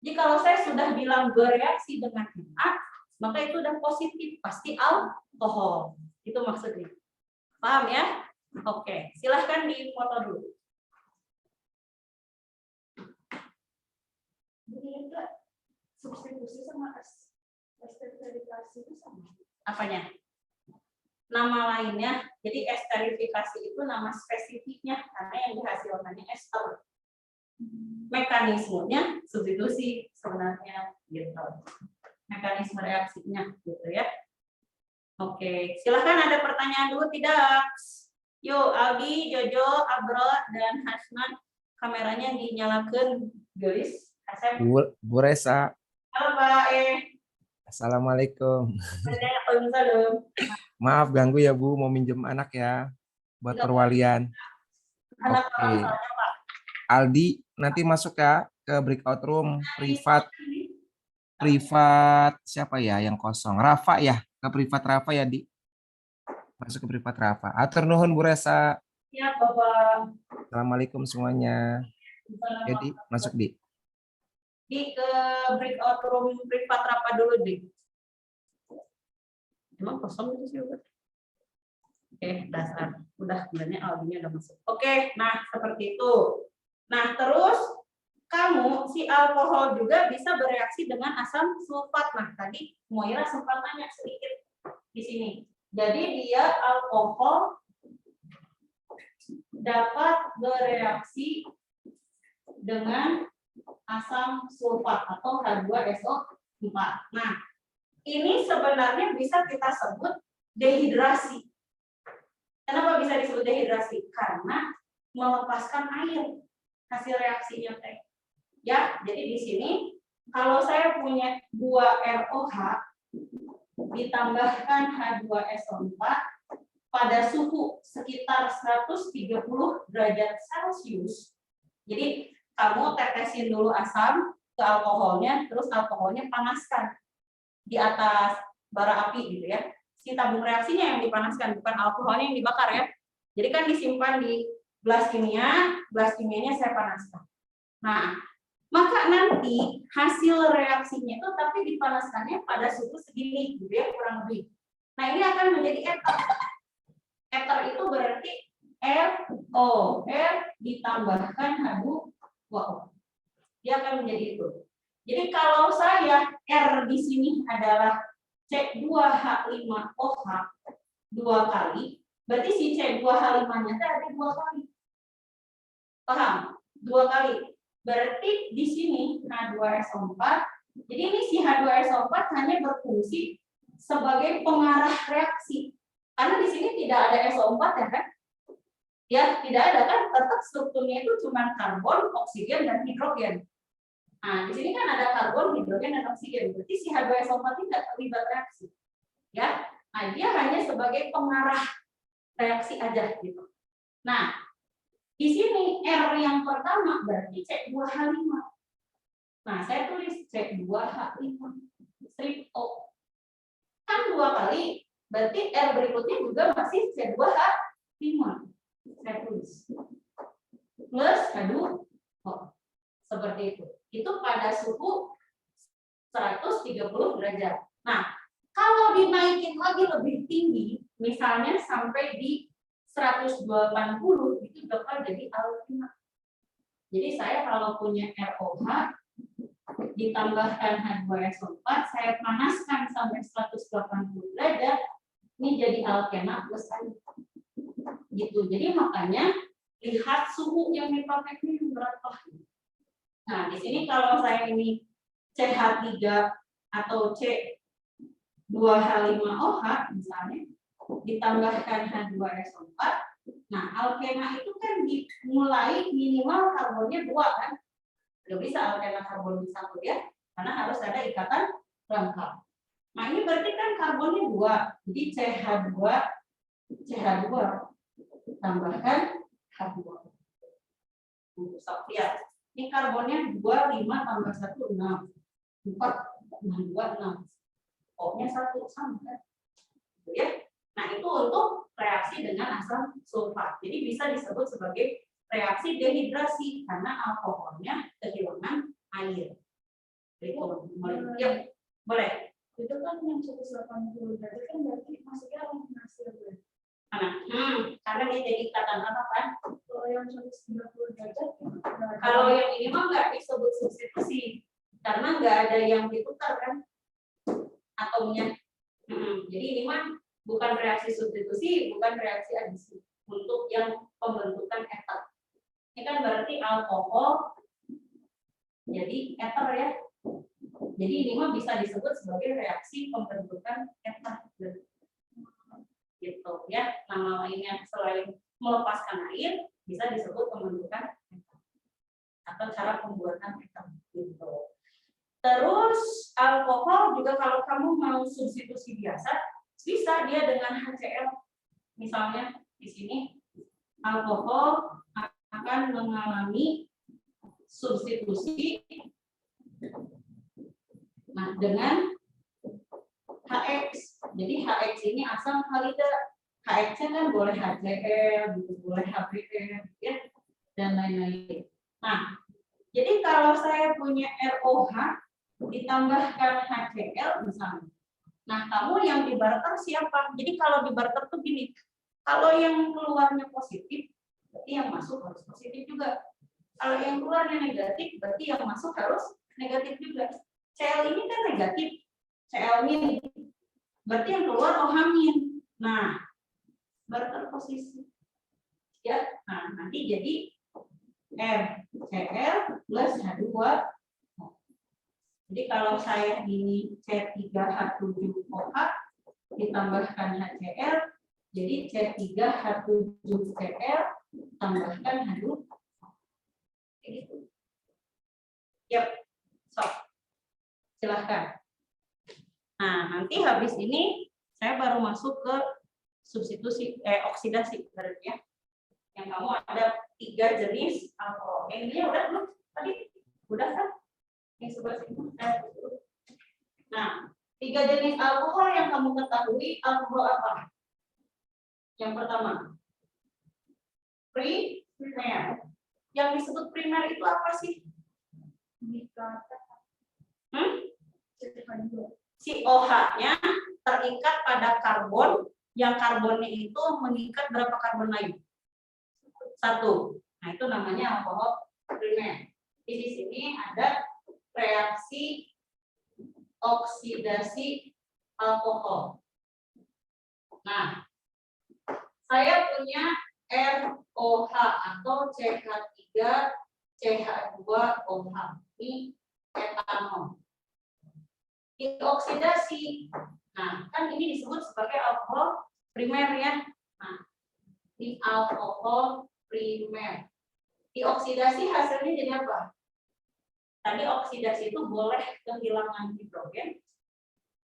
Jadi kalau saya sudah bilang bereaksi dengan Na, maka itu udah positif, pasti alkohol. Itu maksudnya. Paham ya? Oke, silahkan difoto dulu. Jadi enggak substitusi sama esterifikasi itu sama. Apanya? Nama lainnya. Jadi esterifikasi itu nama spesifiknya karena yang dihasilkannya ester. Mekanismenya substitusi sebenarnya gitu. Mekanisme reaksinya gitu ya. Oke, silahkan ada pertanyaan dulu tidak? Yuk, Aldi, Jojo, Abro, dan Hasnan, kameranya dinyalakan, guys. Bu Resa. Halo Pak Assalamualaikum. Waalaikumsalam. Maaf ganggu ya Bu, mau minjem anak ya buat perwalian. Anak Oke. misalnya Pak. Aldi nanti masuk ya ke breakout room privat siapa ya yang kosong? Rafa ya, ke privat Rafa ya Di. Masuk ke privat Rafa. Atur nuhun Bu Resa. Ya Bapak. Assalamualaikum semuanya. Jadi masuk Di. Di ke breakout room privat Rafa dulu Di. Emang kosong itu sih Bapak? Oke, dasar. Udah sebenarnya Aldinya udah masuk. Oke, nah seperti itu. Nah, terus kamu si alkohol juga bisa bereaksi dengan asam sulfat. Nah, tadi Moira sempat tanya sedikit di sini. Jadi dia alkohol dapat bereaksi dengan asam sulfat atau H2SO4. Nah, ini sebenarnya bisa kita sebut dehidrasi. Kenapa bisa disebut dehidrasi? Karena melepaskan air hasil reaksinya teh. Ya, jadi di sini kalau saya punya 2 ROH ditambahkan H2SO4 pada suhu sekitar 130 derajat Celcius. Jadi kamu tetesin dulu asam ke alkoholnya, terus alkoholnya panaskan di atas bara api gitu ya. Si tabung reaksinya yang dipanaskan, bukan alkoholnya yang dibakar ya. Jadi kan disimpan di gelas kimianya saya panaskan. Nah, maka nanti hasil reaksinya itu tapi dipanaskannya pada suhu segini gitu ya, kurang lebih. Nah, ini akan menjadi ether. Ether itu berarti RO, R ditambahkan H2O. Dia akan menjadi itu. Jadi kalau saya R di sini adalah C2H5OH 2 kali, berarti si C2H5-nya ada 2 kali. Paham? 2 kali. Berarti di sini H2SO4. Jadi ini si H2SO4 hanya berfungsi sebagai pengarah reaksi. Karena di sini tidak ada SO4 ya kan? Ya, tidak ada kan, tetap strukturnya itu cuma karbon, oksigen, dan hidrogen. Nah, di sini kan ada karbon, hidrogen, dan oksigen. Berarti si H2SO4 tidak terlibat reaksi. Ya, nah dia hanya sebagai pengarah reaksi aja gitu. Nah, di sini R yang pertama berarti C2H5. Nah, saya tulis C2H5 strip O. Kan 2 kali, berarti R berikutnya juga masih C2H5. Saya tulis. Plus H2O. Seperti itu. Itu pada suhu 130 derajat. Nah, kalau dinaikin lagi lebih tinggi, misalnya sampai di 180, itu bakal jadi alkena. Jadi saya kalau punya ROH ditambahkan H2SO4, saya panaskan sampai 180 derajat, ini jadi alkena plus air. Gitu. Jadi makanya lihat suhu yang dipakai ini berapa. Nah, di sini kalau saya ini CH3 atau C2H5OH misalnya ditambahkan H2SO4. Nah, alkena itu kan dimulai minimal karbonnya 2 kan? Nggak bisa alkena karbon 1 ya, karena harus ada ikatan rangka. Nah, ini berarti kan karbonnya 2. Jadi CH2 tambahkan H2. Ya. Ini karbonnya 2, 5 tambah 1, 6. 4, 6, 2, 6. O-nya 1, sama kan? Ya. Nah, itu untuk reaksi dengan asam sulfat. Jadi bisa disebut sebagai reaksi dehidrasi karena alkoholnya kehilangan air. Itu boleh. Boleh. Itu kan yang 180 derajat kan berarti masuknya hasil. Karena dia jadi ikatan apa kan? Kalau yang 190 derajat, kalau yang ini mah nggak disebut substitusi karena nggak ada yang ditukar kan atomnya. Jadi ini mah bukan reaksi substitusi, bukan reaksi adisi untuk yang pembentukan ether. Ini kan berarti alkohol jadi ether ya. Jadi ini mah bisa disebut sebagai reaksi pembentukan ether. Gitu ya, nama lainnya selain melepaskan air bisa disebut pembentukan ether atau cara pembuatan ether gitu. Terus alkohol juga kalau kamu mau substitusi biasa bisa dia dengan HCl. Misalnya di sini alkohol akan mengalami substitusi dengan HX. Jadi HX ini asam halida. HX-nya kan boleh HCl, boleh HBr, ya, dan lain-lain. Nah, jadi kalau saya punya ROH ditambahkan HCl misalnya. Nah, kamu yang di barter siapa? Jadi kalau di barter tuh gini, kalau yang keluarnya positif, berarti yang masuk harus positif juga. Kalau yang keluarnya negatif, berarti yang masuk harus negatif juga. Cl ini kan negatif, Cl-min. Berarti yang keluar OH-min. Nah, barter posisi. Ya, nah nanti jadi RCl plus H2. Jadi kalau saya ini C3H7OH, ditambahkan HCl, jadi C3H7Cl tambahkan H2. Kayak gitu. Yap, sok. Silahkan. Nah, nanti habis ini saya baru masuk ke substitusi oksidasi berarti ya. Yang kamu ada 3 jenis alkohol. Yang ini udah belum tadi? Udah kan? Yang sebelah sini. Nah, 3 jenis alkohol yang kamu ketahui alkohol apa? Yang pertama, primer. Yang disebut primer itu apa sih? Si OH-nya terikat pada karbon, yang karbonnya itu mengikat berapa karbon lain? 1. Nah, itu namanya alkohol primer. Di sini ada reaksi oksidasi alkohol. Nah, saya punya ROH atau CH3CH2OH. Ini etanol. Dioksidasi. Nah, kan ini disebut sebagai alkohol primer ya. Nah, ini alkohol primer. Dioksidasi hasilnya jadi apa? Tadi oksidasi itu boleh kehilangan hidrogen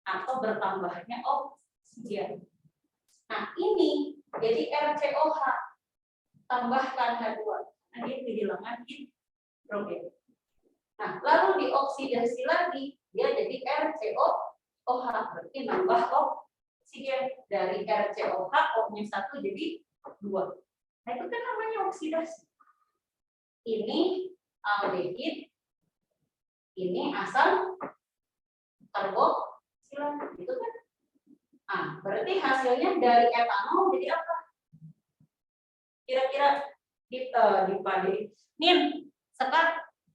atau bertambahnya oksigen. Nah, ini jadi RCOH tambahkan H2. Nah, dia kehilangan hidrogen. Nah, lalu dioksidasi lagi, dia jadi RCOOH, berarti nambah oksigen. Dari RCOH, O-nya 1 jadi 2. Nah, itu kan namanya oksidasi. Ini aldehid, ini asam karboksilat, gitu kan? Nah, berarti hasilnya dari etanol jadi apa? Kira-kira Nin, Sekar,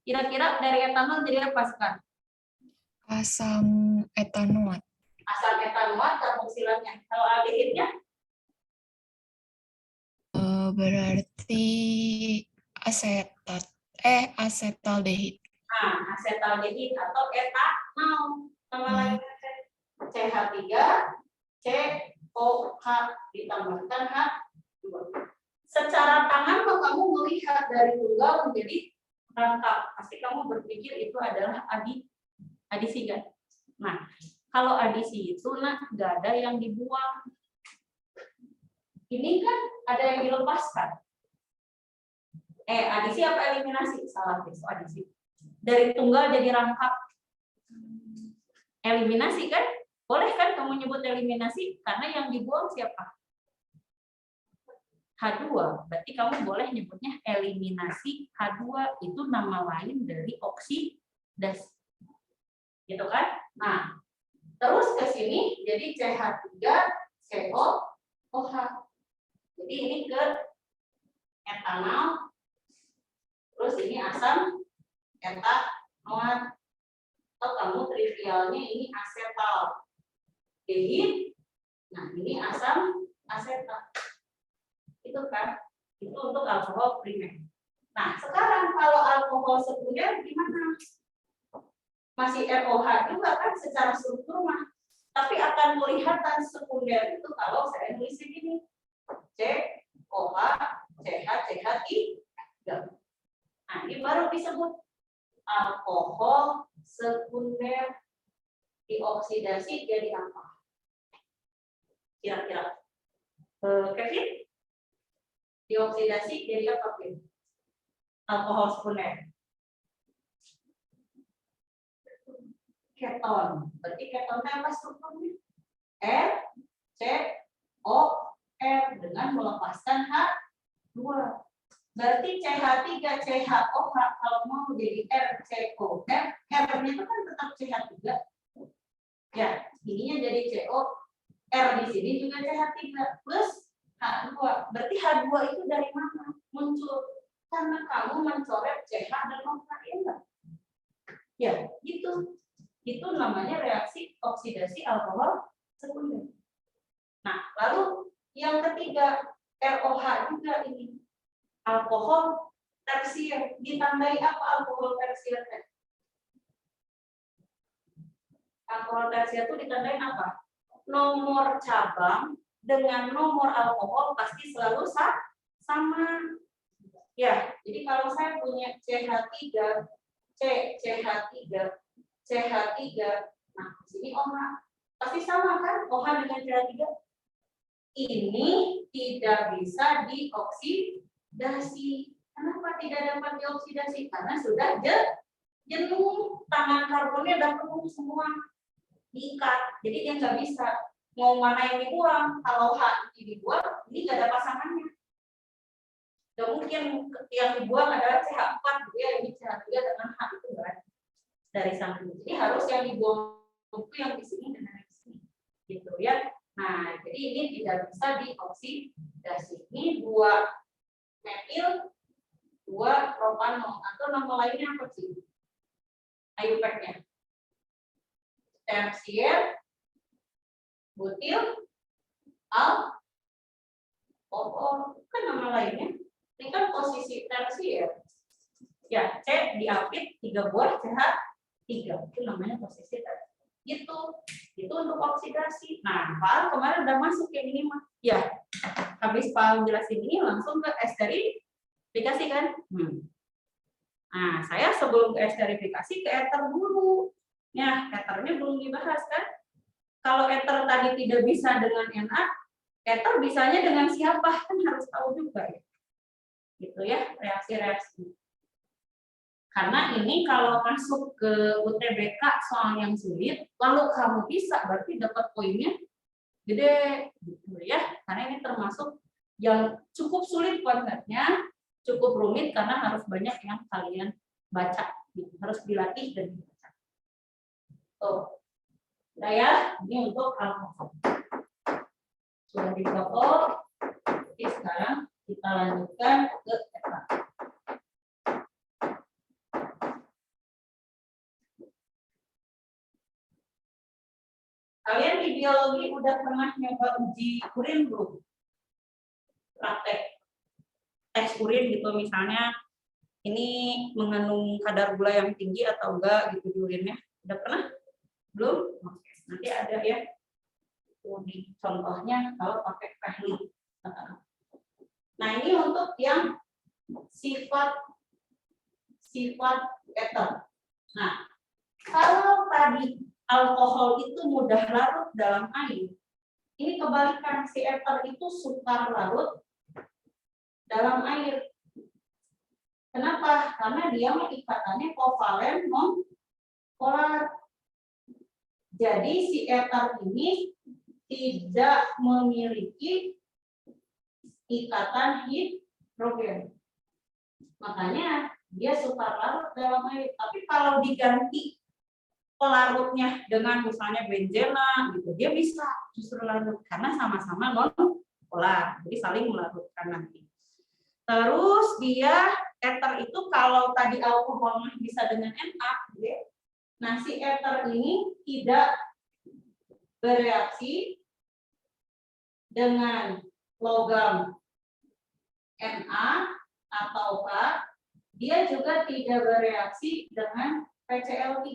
kira-kira dari etanol jadi apa, Sekar? Asam etanoat. Asam etanoat karboksilatnya. Kalau aldehidnya? Berarti asetaldehid. Nah, asetaldehid atau etanol. Nama lainnya CH3 COH ditambahkan H2. Secara tangan kamu melihat dari tunggal menjadi rangkap. Pasti kamu berpikir itu adalah adisi kan? Nah, kalau adisi itu nggak ada yang dibuang. Ini kan ada yang dilepaskan. Adisi apa eliminasi? Salah, itu adisi. Dari tunggal jadi rangkap. Eliminasi kan? Boleh kan kamu nyebut eliminasi? Karena yang dibuang siapa? H2. Berarti kamu boleh nyebutnya eliminasi H2. Itu nama lain dari oksidasi. Gitu kan? Nah, terus ke sini jadi CH3COOH. Jadi ini ke etanol. Terus ini asam etanoat. Atau kamu trivialnya ini asetaldehid. Nah, ini asam asetat. Itu kan, itu untuk alkohol primer. Nah, sekarang kalau alkohol sekunder gimana? Masih ROH juga kan secara struktur mah. Tapi akan kelihatan sekunder itu kalau saya nulis begini. COH, CH, CH3. Nah, ini baru disebut alkohol sekunder. Dioksidasi jadi apa? Kira-kira. Kevin? Dioksidasi jadi apa, Kevin? Alkohol sekunder. Keton. Berarti ketonnya apa strukturnya? R, C, O, R dengan melepaskan H2. Berarti CH3, CHOH kalau mau jadi RCOR, R-nya itu kan tetap CH3. Ya, ininya jadi CO, R di sini juga CH3 plus H2. Berarti H2 itu dari mana muncul? Karena kamu mencoret CH dan OH, ya. Ya, gitu. Itu namanya reaksi oksidasi alkohol sekunder. Nah, lalu yang ketiga, ROH juga ini. Alkohol tersier. Ditandai apa alkohol tersier? Alkohol tersier itu ditandai apa? nomor cabang dengan nomor alkohol pasti selalu sama. Ya, jadi kalau saya punya CH3, CH3, CH3, nah di sini OH pasti sama kan? OH dengan CH3. Ini tidak bisa dioksidasi. Kenapa tidak dapat dioksidasi? Karena sudah jenuh, tangan karbonnya udah penuh semua, diikat. Jadi dia nggak bisa. Mau mana yang dibuang? Kalau H ini dibuang, ini nggak ada pasangannya. Gak mungkin yang dibuang adalah CH4, gitu ya. Ini CH3 dengan H itu nggak ada dari samping. Jadi harus yang dibuang itu yang di sini dengan yang di sini, gitu ya. Nah, jadi ini tidak bisa dioksidasi. Ini 2 metil, 2 propanol, atau nama lainnya apa sih? IUPAC-nya. Tersier, butil, alkohol, kan nama lainnya. Ini kan posisi tersier. Ya, C diapit 3 buah CH3. Itu namanya posisi tersier. Itu untuk oksidasi. Nah, Pak kemarin udah masuk yang ini mah. Ya, habis Pak jelasin ini langsung ke esterifikasi kan? Nah, saya sebelum ke esterifikasi ke ether dulu. Ya, ethernya belum dibahas kan? Kalau ether tadi tidak bisa dengan Na, ether bisanya dengan siapa? Kan harus tahu juga ya. Gitu ya, reaksi-reaksi. Karena ini kalau masuk ke UTBK soal yang sulit, lalu kamu bisa, berarti dapat poinnya gede, gitu ya. Karena ini termasuk yang cukup sulit konsepnya, cukup rumit karena harus banyak yang kalian baca, gitu. Harus dilatih dan dibaca. Udah ya, ini untuk alkohol. Sudah difoto, jadi sekarang kita lanjutkan ke ether. Kalian di biologi udah pernah nyoba uji urin belum? Praktek tes urin gitu, misalnya ini mengandung kadar gula yang tinggi atau enggak gitu di urinnya. Udah pernah? Belum? Oke. Nanti ada ya. Ini contohnya kalau pakai Fehli. Nah, ini untuk yang sifat ether. Nah, kalau tadi alkohol itu mudah larut dalam air, ini kebalikan, si ether itu sukar larut dalam air. Kenapa? Karena dia ikatannya kovalen non-polar. Jadi si ether ini tidak memiliki ikatan hidrogen. Makanya dia sukar larut dalam air. Tapi kalau diganti pelarutnya dengan misalnya benzena gitu, dia bisa justru larut karena sama-sama non-polar. Jadi saling melarutkan nanti. Terus dia ether itu kalau tadi alkoholnya bisa dengan Na, gitu. Nah si ether ini tidak bereaksi dengan logam Na atau K, dia juga tidak bereaksi dengan PCl3.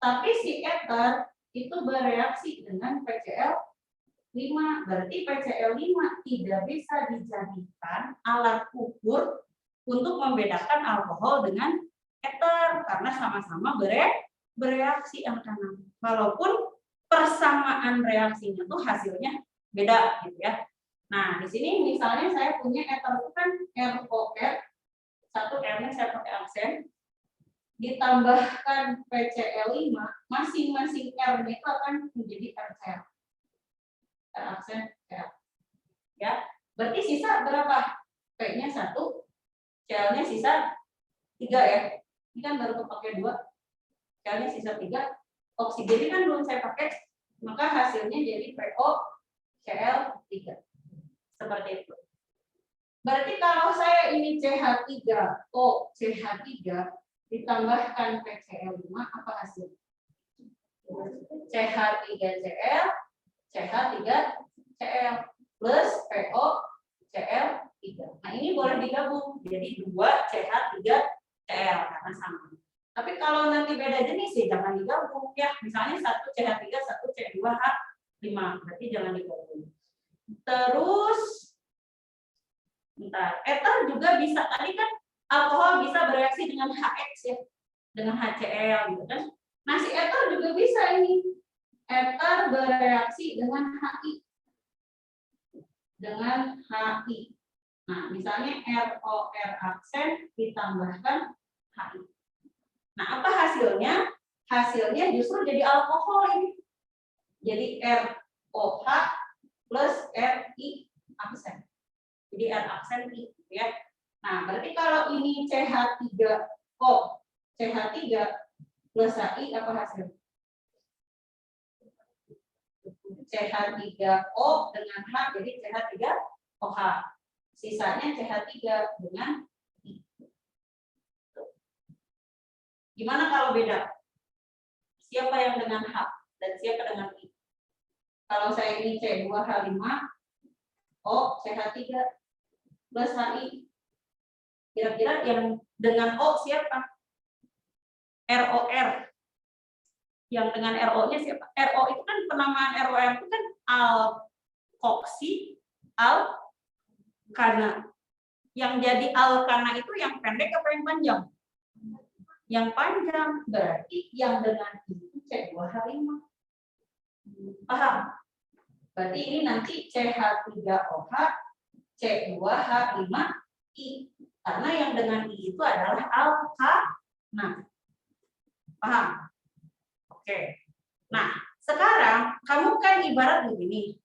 Tapi si ether itu bereaksi dengan PCl5. Berarti PCl5 tidak bisa dijadikan alat ukur untuk membedakan alkohol dengan ether karena sama-sama bereaksi anak-anak. Walaupun persamaan reaksinya tuh hasilnya beda gitu ya. Nah, di sini misalnya saya punya ether itu kan ROR, satu R-nya saya pakai aksen, ditambahkan PCl5, masing-masing R-nya itu akan menjadi RCl. Aksen R. Ya, berarti sisa berapa? P-nya 1, Cl-nya sisa 3 ya. Ini kan baru kepake 2. Cl-nya sisa 3. Oksigennya kan belum saya pakai, maka hasilnya jadi PO Cl3. Seperti itu. Berarti kalau saya ini CH3O CH3 ditambahkan PCl5, apa hasil? CH3Cl CH3Cl plus PO Cl3. Nah, ini boleh digabung jadi 2 CH3Cl karena sama. Tapi kalau nanti beda jenis sih jangan digabung ya. Misalnya 1 CH3, 1 C2H5, berarti jangan digabung. Terus bentar, ether juga bisa, tadi kan alkohol bisa bereaksi dengan HX ya, dengan HCl gitu kan. Nah, si ether juga bisa ini. Ether bereaksi dengan HI. Dengan HI. Nah, misalnya ROR aksen ditambahkan HI. Nah, apa hasilnya? Hasilnya justru jadi alkohol ini. Jadi ROH plus RI aksen. Jadi R aksen I ya. Nah, berarti kalau ini CH3O, CH3 plus HI apa hasil? CH3O dengan H jadi CH3OH. Sisanya CH3 dengan I. Gimana kalau beda? Siapa yang dengan H dan siapa dengan I? Kalau saya ini C2H5, O CH3 plus HI. Kira-kira yang dengan O siapa? ROR. Yang dengan RO-nya siapa? RO itu kan penamaan ROR itu kan alkoksi alkana. Yang jadi alkana itu yang pendek apa yang panjang? Yang panjang, berarti yang dengan itu C2H5. Paham? Berarti ini nanti CH3OH, C2H5I. Karena yang dengan I itu adalah alkana. Paham? Oke. Nah, sekarang kamu kan ibarat begini.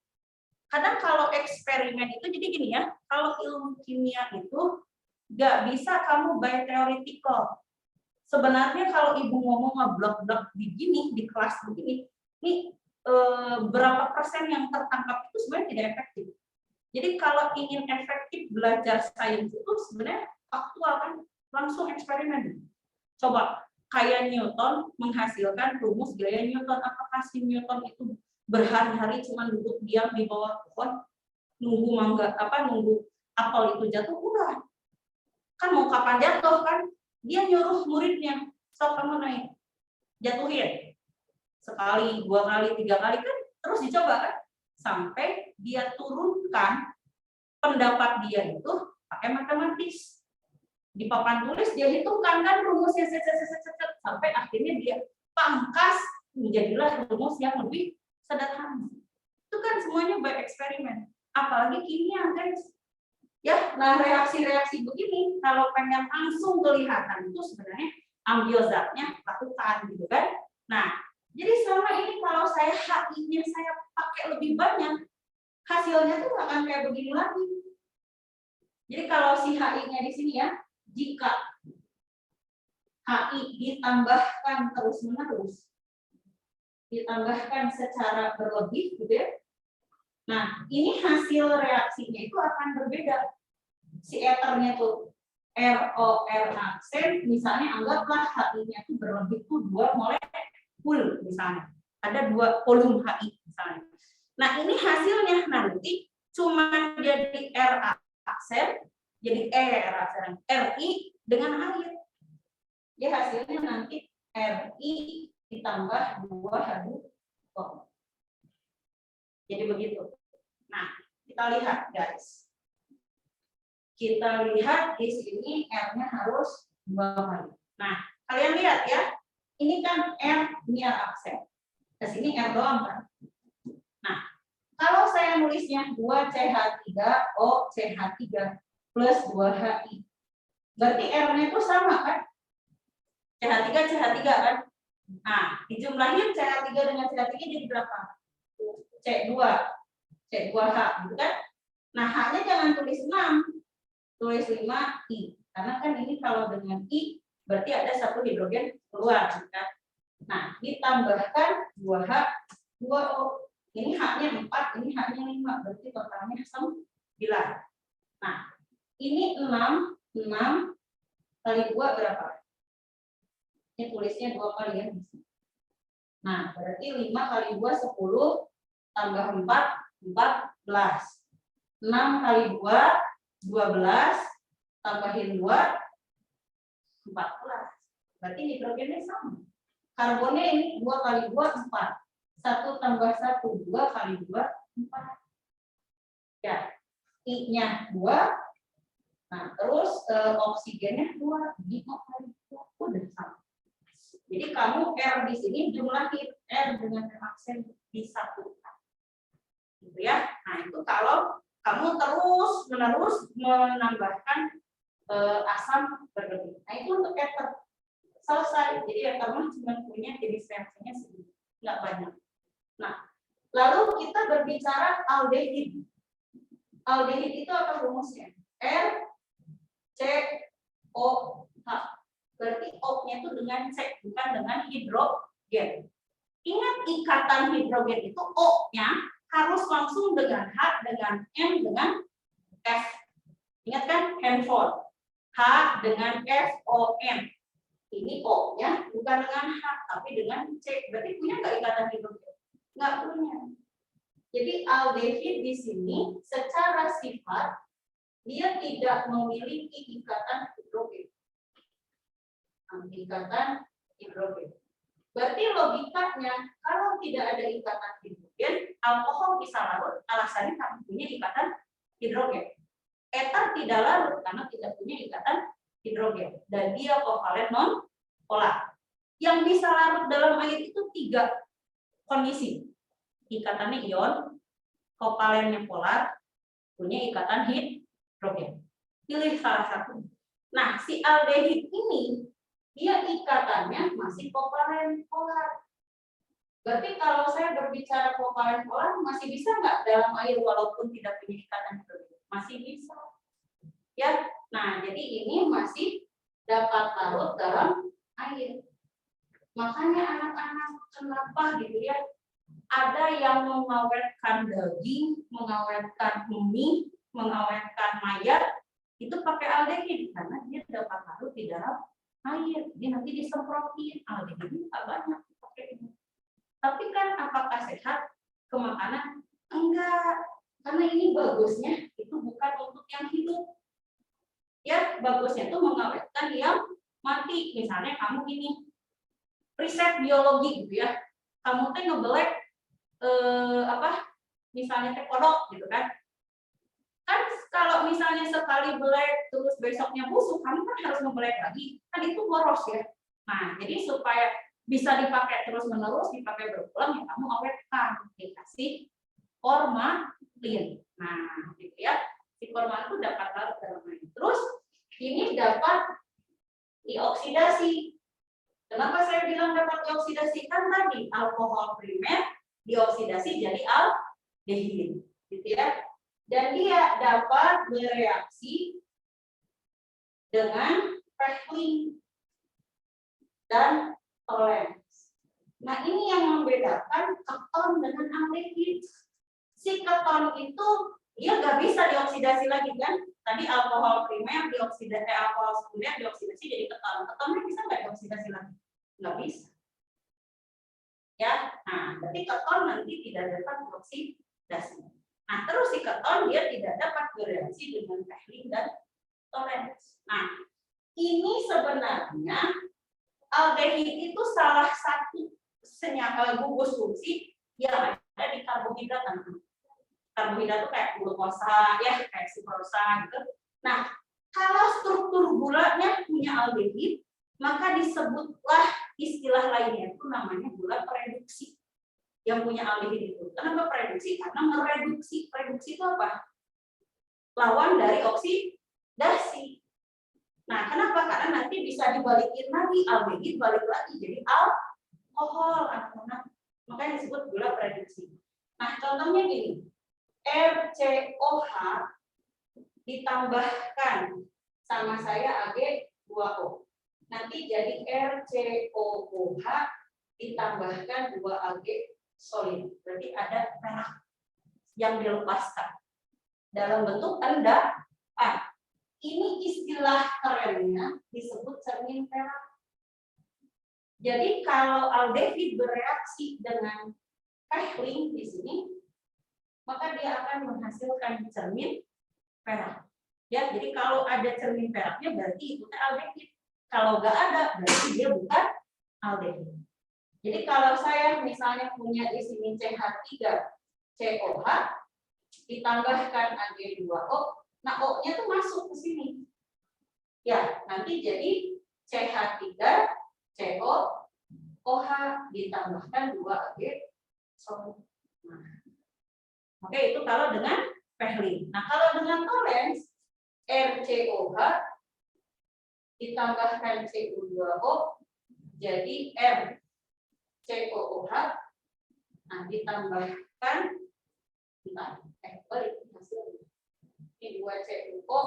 Kadang kalau eksperimen itu jadi gini ya, kalau ilmu kimia itu nggak bisa kamu by theoretical. Sebenarnya kalau ibu ngomong ngeblok-blok begini di kelas begini, ini berapa persen yang tertangkap itu sebenarnya tidak efektif. Jadi kalau ingin efektif belajar sains itu sebenarnya faktual kan, langsung eksperimen. Coba kayak Newton menghasilkan rumus gaya Newton, apakah si Newton itu berhari-hari cuma duduk diam di bawah pohon nunggu nunggu apel itu jatuh? Udah kan mau kapan jatuh kan, dia nyuruh muridnya, so kamu naik jatuhin sekali, 2 kali, 3 kali kan, terus dicoba kan sampai dia turunkan pendapat dia itu pakai matematis. Di papan tulis dia hitungkan kan rumusnya sampai akhirnya dia pangkas menjadilah rumus yang lebih sederhana. Itu kan semuanya by eksperimen. Apalagi kimia guys. Ya, nah reaksi-reaksi begini kalau pengen langsung kelihatan itu sebenarnya ambil zatnya, lakukan gitu kan. Nah, jadi selama ini kalau saya HI-nya saya pakai lebih banyak, hasilnya tuh akan kayak begini lagi. Jadi kalau si HI-nya di sini ya, jika HI ditambahkan terus-menerus, ditambahkan secara berlebih gitu ya. Nah, ini hasil reaksinya itu akan berbeda. Si ethernya tuh ROR aksen, misalnya anggaplah HI-nya itu berlebih tuh 2 molekul misalnya. Ada 2 volume HI misalnya. Nah, ini hasilnya nanti cuma jadi R aksen, jadi R aksen, RI dengan air. Ya hasilnya nanti RI ditambah 2H2O. Jadi begitu. Nah, kita lihat guys. Kita lihat di sini R-nya harus 2 kali. Nah, kalian lihat ya. Ini kan R, ini R aksen. Ke sini R doang kan. Nah, kalau saya nulisnya 2CH3O CH3 plus 2HI. Berarti R-nya itu sama kan? CH3 CH3 kan? Nah, dijumlahin CH3 dengan CH3 jadi berapa? C2, C2H gitu kan? Nah, H-nya jangan tulis 6, tulis 5I. Karena kan ini kalau dengan I berarti ada 1 hidrogen keluar kan? Nah, ditambahkan 2H, 2O. Ini H-nya 4, ini H-nya 5, berarti totalnya 9. Nah, ini 6 kali 2 berapa? Ini tulisnya 2 kali ya. Nah, berarti 5 kali 2 10 tambah 4 14. 6 kali 2 12 tambahin 2 14. berarti hidrogennya sama. Karbonnya ini 2 kali 2 4. 1 tambah 1 2 kali 2 4. Ya, I-nya 2. Nah, terus oksigennya 2, ini kali 2 udah sama. Jadi kamu R di sini jumlahin R dengan reaksen disatukan. Gitu ya. Nah, itu kalau kamu terus-menerus menambahkan asam berlebih. Nah, itu untuk ether. Selesai. Jadi ether mah cuma punya jenis reaksinya sedikit, nggak banyak. Nah, lalu kita berbicara aldehid. Aldehid itu apa rumusnya? R C O H. Berarti O-nya itu dengan C, bukan dengan hidrogen. Ingat ikatan hidrogen itu O-nya harus langsung dengan H, dengan M, dengan F. Ingat kan? Handphone. H dengan F, O, M. Ini O-nya bukan dengan H, tapi dengan C. Berarti punya nggak ikatan hidrogen? Nggak punya. Jadi aldehid di sini secara sifat dia tidak memiliki ikatan hidrogen. Ikatan hidrogen. Berarti logikanya kalau tidak ada ikatan hidrogen, alkohol bisa larut, alasannya karena punya ikatan hidrogen. Ether tidak larut karena tidak punya ikatan hidrogen dan dia kovalen non polar. Yang bisa larut dalam air itu 3 kondisi. Ikatannya ion, kovalennya polar, punya ikatan hidrogen. Pilih salah satu. Nah, si aldehid ini dia ikatannya masih kovalen polar. Berarti kalau saya berbicara kovalen polar masih bisa nggak dalam air walaupun tidak punya ikatan hidrogen? Masih bisa. Ya, nah jadi ini masih dapat larut dalam air. Makanya anak-anak kenapa gitu ya? Ada yang mengawetkan daging, mengawetkan mie, mengawetkan mayat itu pakai aldehid karena dia dapat larut di dalam air. Dia nanti disemprotin aldehid nggak banyak pakai ini. Tapi kan apakah sehat ke makanan? Enggak, karena ini bagusnya itu bukan untuk yang hidup. Ya, bagusnya itu mengawetkan yang mati. Misalnya kamu ini riset biologi gitu ya. Kamu teh ngebelek misalnya teh kodok gitu kan. Kan kalau misalnya sekali belek terus besoknya busuk, kamu kan harus ngebelek lagi. Kan itu boros ya. Nah, jadi supaya bisa dipakai terus-menerus, dipakai berulang, ya kamu awetkan, dikasih formalin. Nah, gitu ya. Si formalin itu dapat larut dalam air. Terus ini dapat dioksidasi. Kenapa saya bilang dapat dioksidasi? Kan tadi alkohol primer dioksidasi jadi aldehid, gitu ya. Dan dia dapat bereaksi dengan Fehling dan Tollens. Nah, ini yang membedakan keton dengan aldehid. Si keton itu dia nggak bisa dioksidasi lagi kan? Tadi alkohol primer dioksidasi, alkohol sekunder dioksidasi jadi keton. Ketonnya bisa nggak dioksidasi lagi? Nggak bisa. Ya, nah berarti keton nanti tidak dapat dioksidasi. Nah, terus si keton dia tidak dapat bereaksi dengan Fehling dan Tollens. Nah, ini sebenarnya aldehid itu salah satu gugus fungsi yang ada di karbohidrat. Karbohidrat itu kayak glukosa, ya kayak sukrosa gitu. Nah, kalau struktur gulanya punya aldehid, maka disebutlah istilah lainnya itu namanya gula pereduksi. Yang punya aldehid itu. Kenapa pereduksi? Karena mereduksi. Reduksi itu apa? Lawan dari oksidasi. Nah, kenapa? Karena nanti bisa dibalikin lagi aldehid balik lagi jadi alkohol. Makanya disebut gula pereduksi. Nah, contohnya gini. RCOH ditambahkan sama saya Ag2O. Nanti jadi RCOOH ditambahkan 2Ag solid. Berarti ada perak yang dilepaskan dalam bentuk endapan. Ini istilah kerennya disebut cermin perak. Jadi kalau aldehid bereaksi dengan Fehling di sini, maka dia akan menghasilkan cermin perak. Ya, jadi kalau ada cermin peraknya berarti itu aldehid. Kalau nggak ada, berarti dia bukan aldehid. Jadi kalau saya misalnya punya di sini CH3COH ditambahkan Ag2O, nah O-nya tuh masuk ke sini. Ya, nanti jadi CH3COOH ditambahkan 2Ag. Oke, itu kalau dengan Fehling. Nah, kalau dengan Tollens, RCOH ditambahkan Cu2O jadi RCOOH. Nah, ditambahkan balik hasilnya. Ini 2CuO,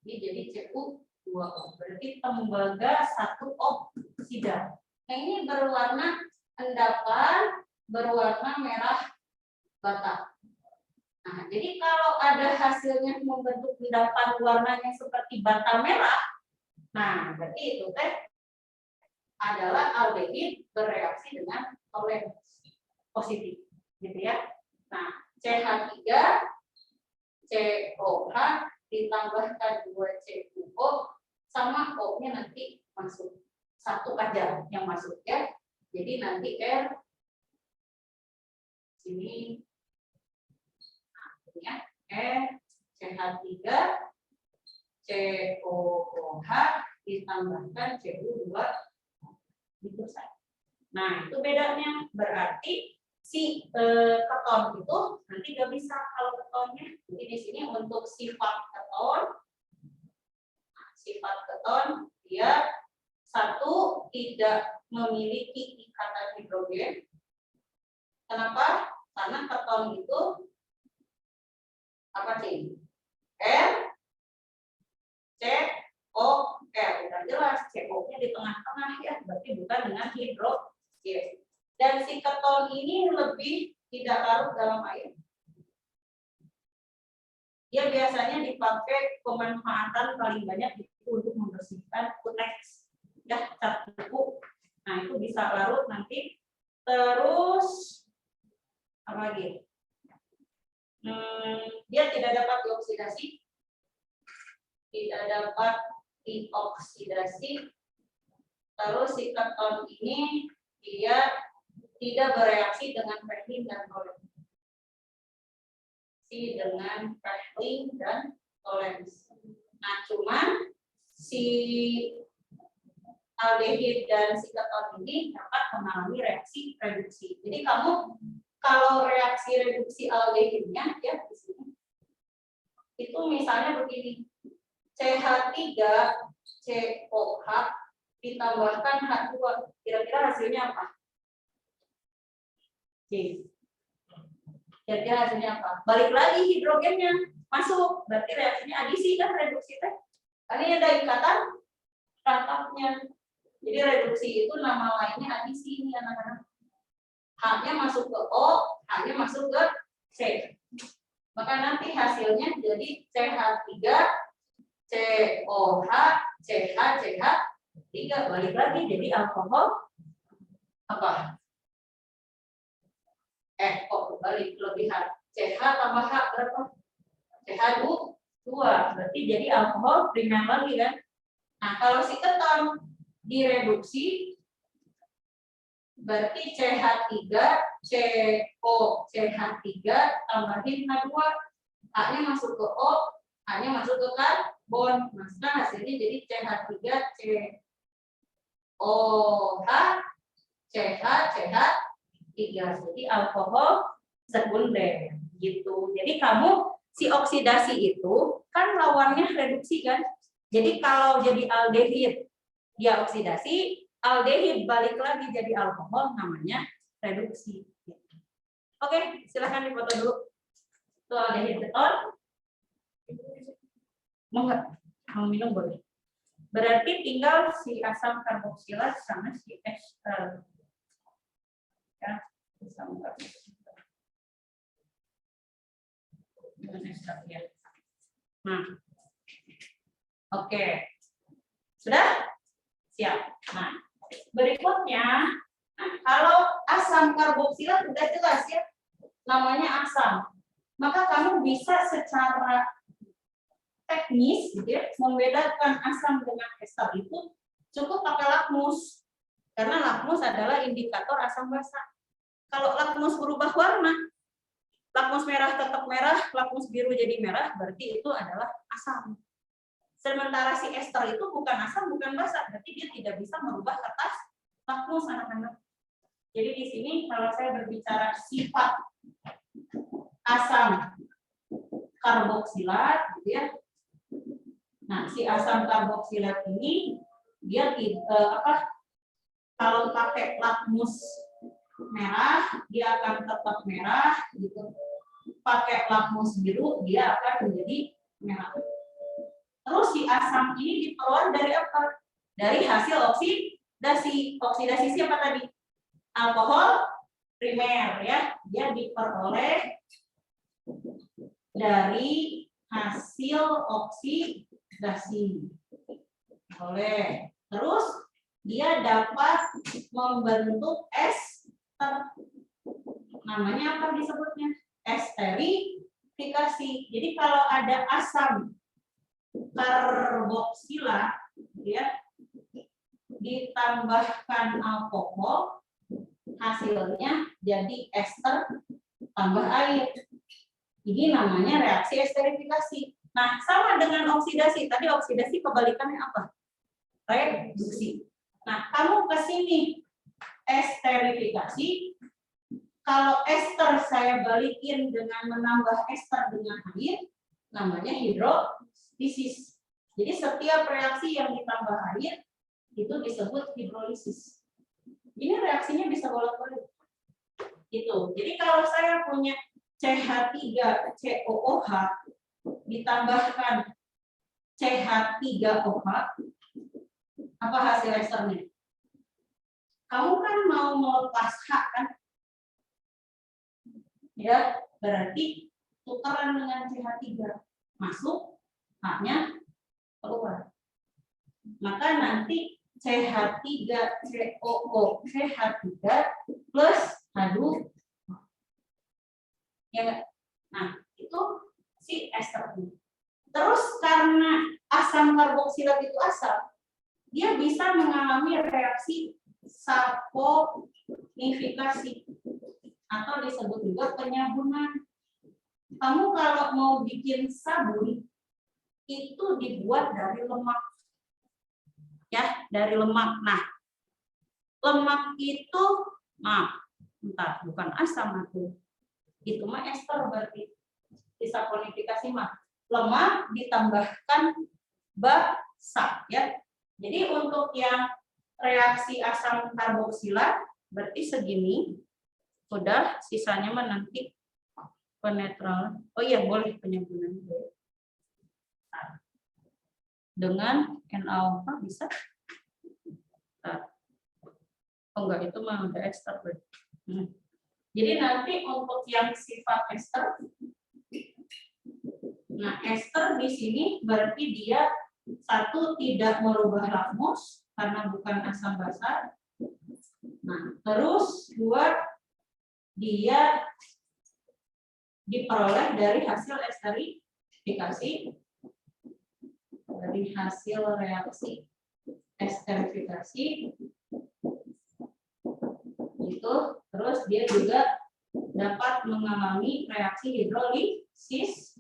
ini jadi Cu2O. Berarti tembaga satu oksida. Nah, ini berwarna endapan, berwarna merah bata. Nah, jadi kalau ada hasilnya membentuk endapan warnanya seperti bata merah, nah berarti itu teh adalah aldehid bereaksi dengan tollens positif, gitu ya. Nah, CH3COH ditambahkan 2CuO sama O-nya nanti masuk. Satu aja yang masuk ya. Jadi nanti R sini ya, CH3COOH ditambahkan Cu2 gitu saja. Nah, itu bedanya. Berarti si keton itu nanti nggak bisa kalau ketonnya. Jadi di sini untuk sifat keton dia satu tidak memiliki ikatan hidrogen. Kenapa? Karena keton itu apa sih? R, C, O, R. Udah jelas, CO-nya di tengah-tengah ya, berarti bukan dengan hidrogen. Dan si keton ini lebih tidak larut dalam air. Dia biasanya dipakai pemanfaatan paling banyak itu untuk membersihkan kuteks, ya, cat buku. Nah, itu bisa larut nanti. Terus apa lagi? Dia tidak dapat dioksidasi, terus si keton ini dia tidak bereaksi dengan Fehling dan Tollens. Nah, cuman si aldehid dan si keton ini dapat mengalami reaksi reduksi. Jadi kamu kalau reaksi reduksi aldehidnya ya di sini itu misalnya begini, CH3COH ditambahkan H2, kira-kira hasilnya apa? Oke. Kira-kira hasilnya apa? Balik lagi hidrogennya masuk, berarti reaksinya adisi kan reduksi teh. Karena ada ikatan rangkapnya. Jadi reduksi itu nama lainnya adisi ini anak-anak. H-nya masuk ke O, H-nya masuk ke C. Maka nanti hasilnya jadi CH3COH CH3 balik lagi jadi alkohol apa? Kok balik kelebihan. CH tambah H berapa? CH2 berarti jadi alkohol primer lagi kan? Nah, kalau si keton direduksi berarti CH3COCH3 tambahin H2, H-nya masuk ke O, H-nya masuk ke karbon. Nah, hasilnya jadi CH3COH CH3. Jadi alkohol sekunder gitu. Jadi kamu si oksidasi itu kan lawannya reduksi kan. Jadi kalau jadi aldehid dia oksidasi, aldehid balik lagi jadi alkohol, namanya reduksi. Oke, silahkan dipoto dulu. Itu aldehid keton. Mau minum boleh. Berarti tinggal si asam karboksilat sama si ester. Ya, asam karboksilat. Dengan ester ya. Nah, oke, sudah siap. Nah, berikutnya, nah, kalau asam karboksilat sudah jelas ya, namanya asam. Maka kamu bisa secara teknis gitu ya, membedakan asam dengan ester itu cukup pakai lakmus. Karena lakmus adalah indikator asam basa. Kalau lakmus berubah warna, lakmus merah tetap merah, lakmus biru jadi merah, berarti itu adalah asam. Sementara si ester itu bukan asam, bukan basa, berarti dia tidak bisa merubah kertas lakmus, anak-anak. Jadi di sini kalau saya berbicara sifat asam karboksilat, gitu ya. Nah, si asam karboksilat ini dia kalau pakai lakmus merah dia akan tetap merah, gitu. Pakai lakmus biru dia akan menjadi merah. Terus si asam ini diperoleh dari apa? Dari hasil oksidasi. Oksidasi siapa tadi? Alkohol primer, ya. Dia diperoleh dari hasil oksidasi. Oleh. Terus dia dapat membentuk ester. Namanya apa disebutnya? Esterifikasi. Jadi kalau ada asam karboksilat, ya, ditambahkan alkohol, hasilnya jadi ester tambah air. Ini namanya reaksi esterifikasi. Nah, sama dengan oksidasi. Tadi oksidasi kebalikannya apa? Reduksi. Nah, kamu ke sini esterifikasi. Kalau ester saya balikin dengan menambah ester dengan air, namanya hidrolisis. Jadi setiap reaksi yang ditambah air itu disebut hidrolisis. Ini reaksinya bisa bolak-balik. Gitu. Jadi kalau saya punya CH3COOH ditambahkan CH3OH, apa hasil esternya? Kamu kan mau melepas H kan? Ya, berarti tukeran dengan CH3 masuk, H-nya keluar. Maka nanti CH3COO CH3 plus H2. Ya enggak? Nah, itu si ester. Terus karena asam karboksilat itu asam, dia bisa mengalami reaksi saponifikasi atau disebut juga penyabunan. Kamu kalau mau bikin sabun itu dibuat dari lemak. Ya, dari lemak. Nah, lemak itu entah bukan asam atau itu mah ester berarti. Disaponifikasi mah lemak ditambahkan basa, ya. Jadi untuk yang reaksi asam karboksilat berarti segini. Udah, sisanya mah nanti penetral. Oh iya, boleh penyabunan. Dengan NaOH bisa. Oh enggak, itu mah udah ester. Jadi nanti untuk yang sifat ester, nah ester di sini berarti dia satu tidak merubah lakmus karena bukan asam basa. Nah, terus dua dia diperoleh dari hasil esterifikasi, dari hasil reaksi esterifikasi itu. Terus dia juga dapat mengalami reaksi hidrolisis.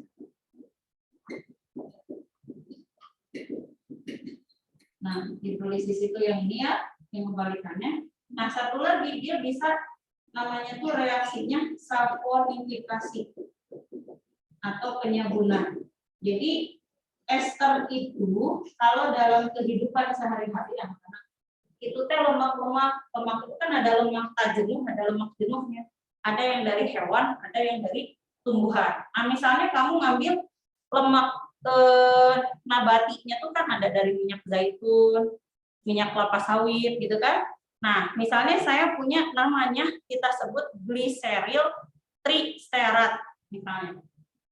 Nah, hidrolisis itu yang ini ya, yang kebalikannya. Nah, satu lagi dia bisa namanya tuh reaksinya saponifikasi atau penyabunan. Jadi ester itu kalau dalam kehidupan sehari-hari anak-anak itu teh lemak itu kan ada lemak tak jenuh, ada lemak jenuhnya. Ada yang dari hewan, ada yang dari tumbuhan. Nah, misalnya kamu ngambil lemak nabatinya tuh kan ada dari minyak zaitun, minyak kelapa sawit gitu kan. Nah, misalnya saya punya namanya kita sebut gliseril tristerat misalnya.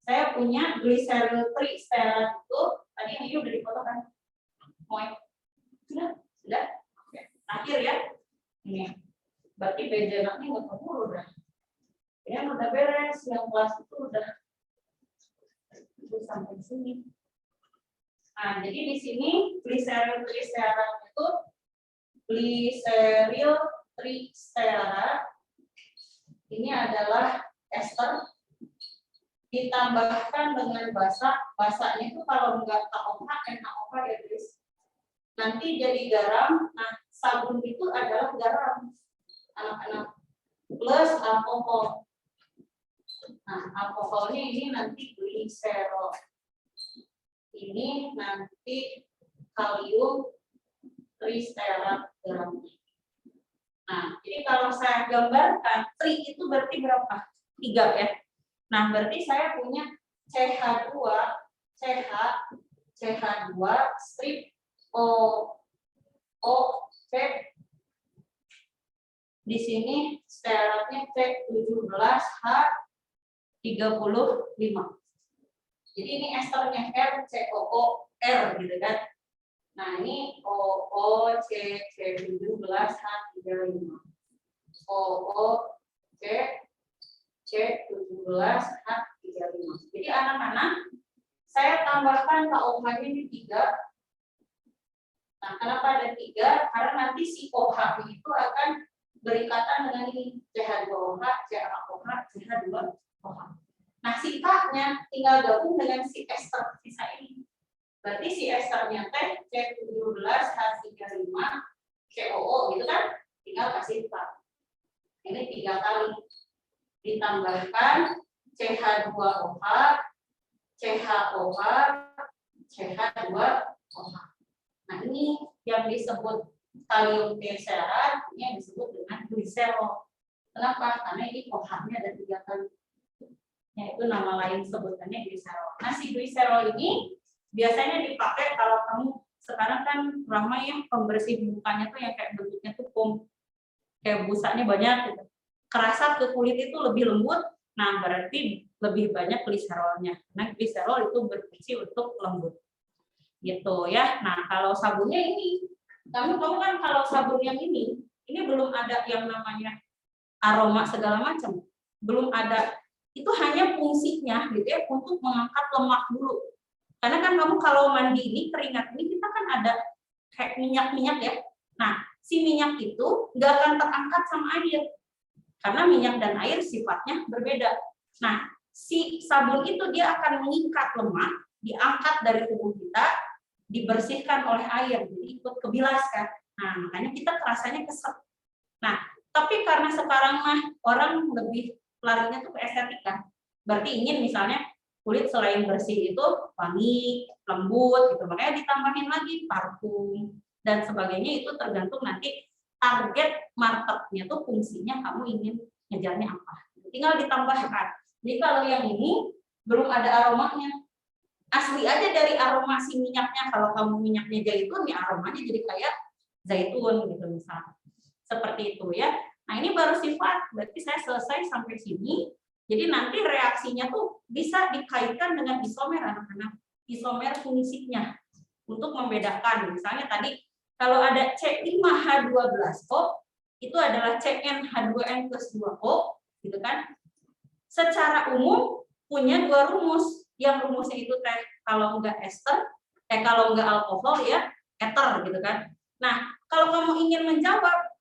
Saya punya gliseril tristerat itu tadi ini udah dipoto kan? Sudah? Akhir ya. Ini. Berarti beda anaknya nggak keburu dah. Ya udah beres, yang kelas itu udah sampai sini. Nah, jadi di sini gliseril tristerat itu gliseril tristerat ini adalah ester ditambahkan dengan basa. Basanya itu kalau enggak KOH, NaOH ya guys. Nanti jadi garam. Nah, sabun itu adalah garam, anak-anak, plus alkohol. Nah, alkoholnya ini nanti gliserol. Ini nanti kalium tristerat garamnya. Nah, jadi kalau saya gambarkan, tri itu berarti berapa? 3 ya. Nah, berarti saya punya CH2, CH2 strip C. Di sini steratnya C17H35. Jadi ini esternya RCOOR gitu kan. Nah, ini OOC17H35. OOC C17H35. Jadi anak-anak, saya tambahkan KOH-nya ini 3. Nah, kenapa ada 3? Karena nanti si OH itu akan berikatan dengan ini CH2OH, CaOH, CH2OH. Nah, sifatnya tinggal gabung dengan si ester sisa ini. Berarti si esternya teh C17H35 COO gitu kan? Tinggal kasih sifat. Ini 3 kali. Ditambahkan CH2OH, CHOH, CH2OH. Nah, ini yang disebut kalium tristerat, ini yang disebut dengan gliserol. Kenapa? Karena ini OH-nya ada 3 kali. Yaitu nama lain sebutannya gliserol. Nah, si gliserol ini biasanya dipakai kalau kamu sekarang kan ramai yang pembersih mukanya tuh yang kayak bentuknya tuh foam, kayak busanya banyak gitu. Kerasa ke kulit itu lebih lembut, nah berarti lebih banyak gliserolnya. Nah, gliserol itu berfungsi untuk lembut. Gitu ya. Nah, kalau sabunnya ini, kamu kan kalau sabun yang ini belum ada yang namanya aroma segala macam. Belum ada. Itu hanya fungsinya gitu ya, untuk mengangkat lemak dulu. Karena kan kamu kalau mandi ini, keringat ini kita kan ada kayak minyak-minyak ya. Nah, si minyak itu nggak akan terangkat sama air. Karena minyak dan air sifatnya berbeda. Nah, si sabun itu dia akan mengikat lemak, diangkat dari tubuh kita, dibersihkan oleh air, jadi ikut kebilas kan. Nah, makanya kita rasanya keset. Nah, tapi karena sekarang mah orang lebih larinya tuh ke estetika. Berarti ingin misalnya kulit selain bersih itu wangi, lembut gitu. Makanya ditambahin lagi parfum dan sebagainya, itu tergantung nanti target marketnya tuh fungsinya kamu ingin ngejarnya apa. Tinggal ditambahkan. Jadi kalau yang ini belum ada aromanya. Asli aja dari aroma si minyaknya. Kalau kamu minyaknya zaitun, ya aromanya jadi kayak zaitun gitu misalnya. Seperti itu ya. Nah, ini baru sifat. Berarti saya selesai sampai sini. Jadi nanti reaksinya tuh bisa dikaitkan dengan isomer anak-anak. Isomer fungsinya untuk membedakan. Misalnya tadi kalau ada C5H12O, itu adalah CnH2n plus 2O, gitu kan? Secara umum punya 2 rumus. Yang rumusnya itu teh kalau enggak ester, kalau enggak alkohol ya eter, gitu kan? Nah, kalau kamu ingin menjawab,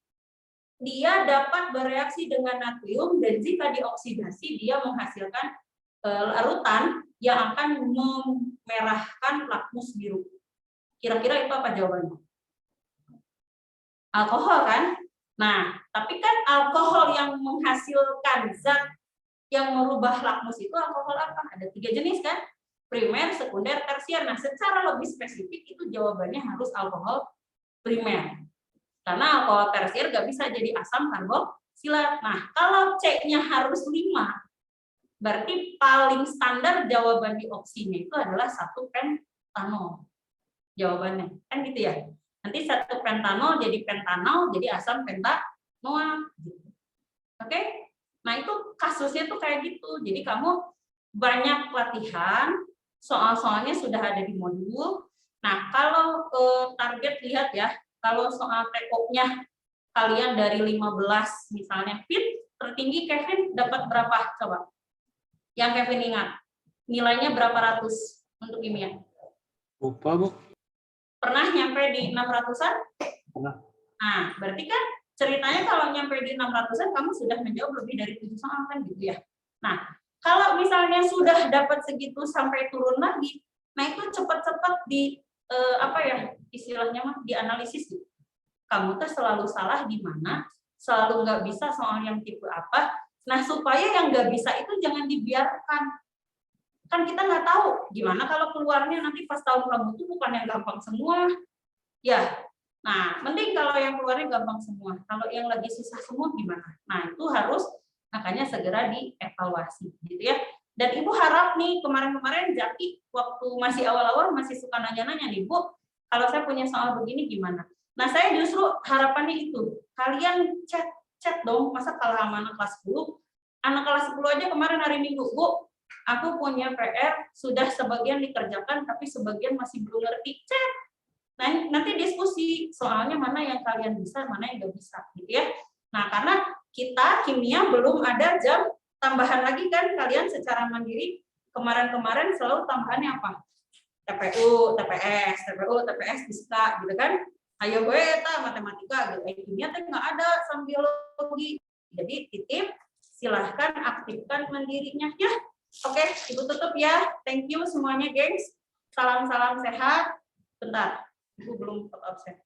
dia dapat bereaksi dengan natrium dan jika dioksidasi dia menghasilkan larutan yang akan memerahkan lakmus biru. Kira-kira itu apa jawabannya? Alkohol kan? Nah, tapi kan alkohol yang menghasilkan zat yang merubah lakmus itu alkohol apa? Ada 3 jenis kan? Primer, sekunder, tersier. Nah, secara lebih spesifik itu jawabannya harus alkohol primer. Karena alkohol tersier nggak bisa jadi asam karboksilat. Nah, kalau C-nya harus 5, berarti paling standar jawaban di opsinya itu adalah 1 pentanol. Jawabannya. Kan gitu ya? Nanti 1 pentanol jadi pentanol, jadi asam pentanoat. Oke? Nah, itu kasusnya tuh kayak gitu. Jadi kamu banyak latihan, soal-soalnya sudah ada di modul. Nah, kalau target lihat ya, kalau soal take-home-nya kalian dari 15 misalnya fit, tertinggi Kevin dapat berapa? Coba. Yang Kevin ingat. Nilainya berapa ratus untuk kimia? Lupa, Bu. Pernah nyampe di 600-an? Pernah. Nah, berarti kan ceritanya kalau nyampe di 600-an kamu sudah menjawab lebih dari 7 soal kan gitu ya. Nah, kalau misalnya sudah dapat segitu sampai turun lagi, nah itu cepat-cepat di apa ya istilahnya mah dianalisis gitu. Kamu tuh selalu salah di mana, selalu nggak bisa soal yang tipe apa. Nah, supaya yang nggak bisa itu jangan dibiarkan. Kan kita nggak tahu gimana kalau keluarnya nanti pas tahun kamu tuh bukan yang gampang semua. Ya, nah mending kalau yang keluarnya gampang semua. Kalau yang lagi susah semua gimana? Nah, itu harus makanya segera dievaluasi gitu ya. Dan Ibu harap nih kemarin-kemarin Jaki waktu masih awal-awal masih suka nanya-nanya nih Bu, kalau saya punya soal begini gimana? Nah, saya justru harapannya itu. Kalian chat dong, masa kalah sama anak kelas 10? Anak kelas 10 aja kemarin hari Minggu, Bu, aku punya PR, sudah sebagian dikerjakan, tapi sebagian masih belum ngerti. Chat. Nah, nanti diskusi soalnya mana yang kalian bisa, mana yang nggak bisa, gitu ya. Nah, karena kita kimia belum ada jam tambahan lagi kan, kalian secara mandiri kemarin-kemarin selalu tambahannya apa? TPU, TPS bisa, gitu kan? Ayo gue eta matematika gitu. Kimia teh nggak ada sama biologi. Jadi titip silahkan aktifkan mandirinya ya. Oke, Ibu tutup ya. Thank you semuanya, gengs. Salam-salam sehat. Bentar, Ibu belum absen.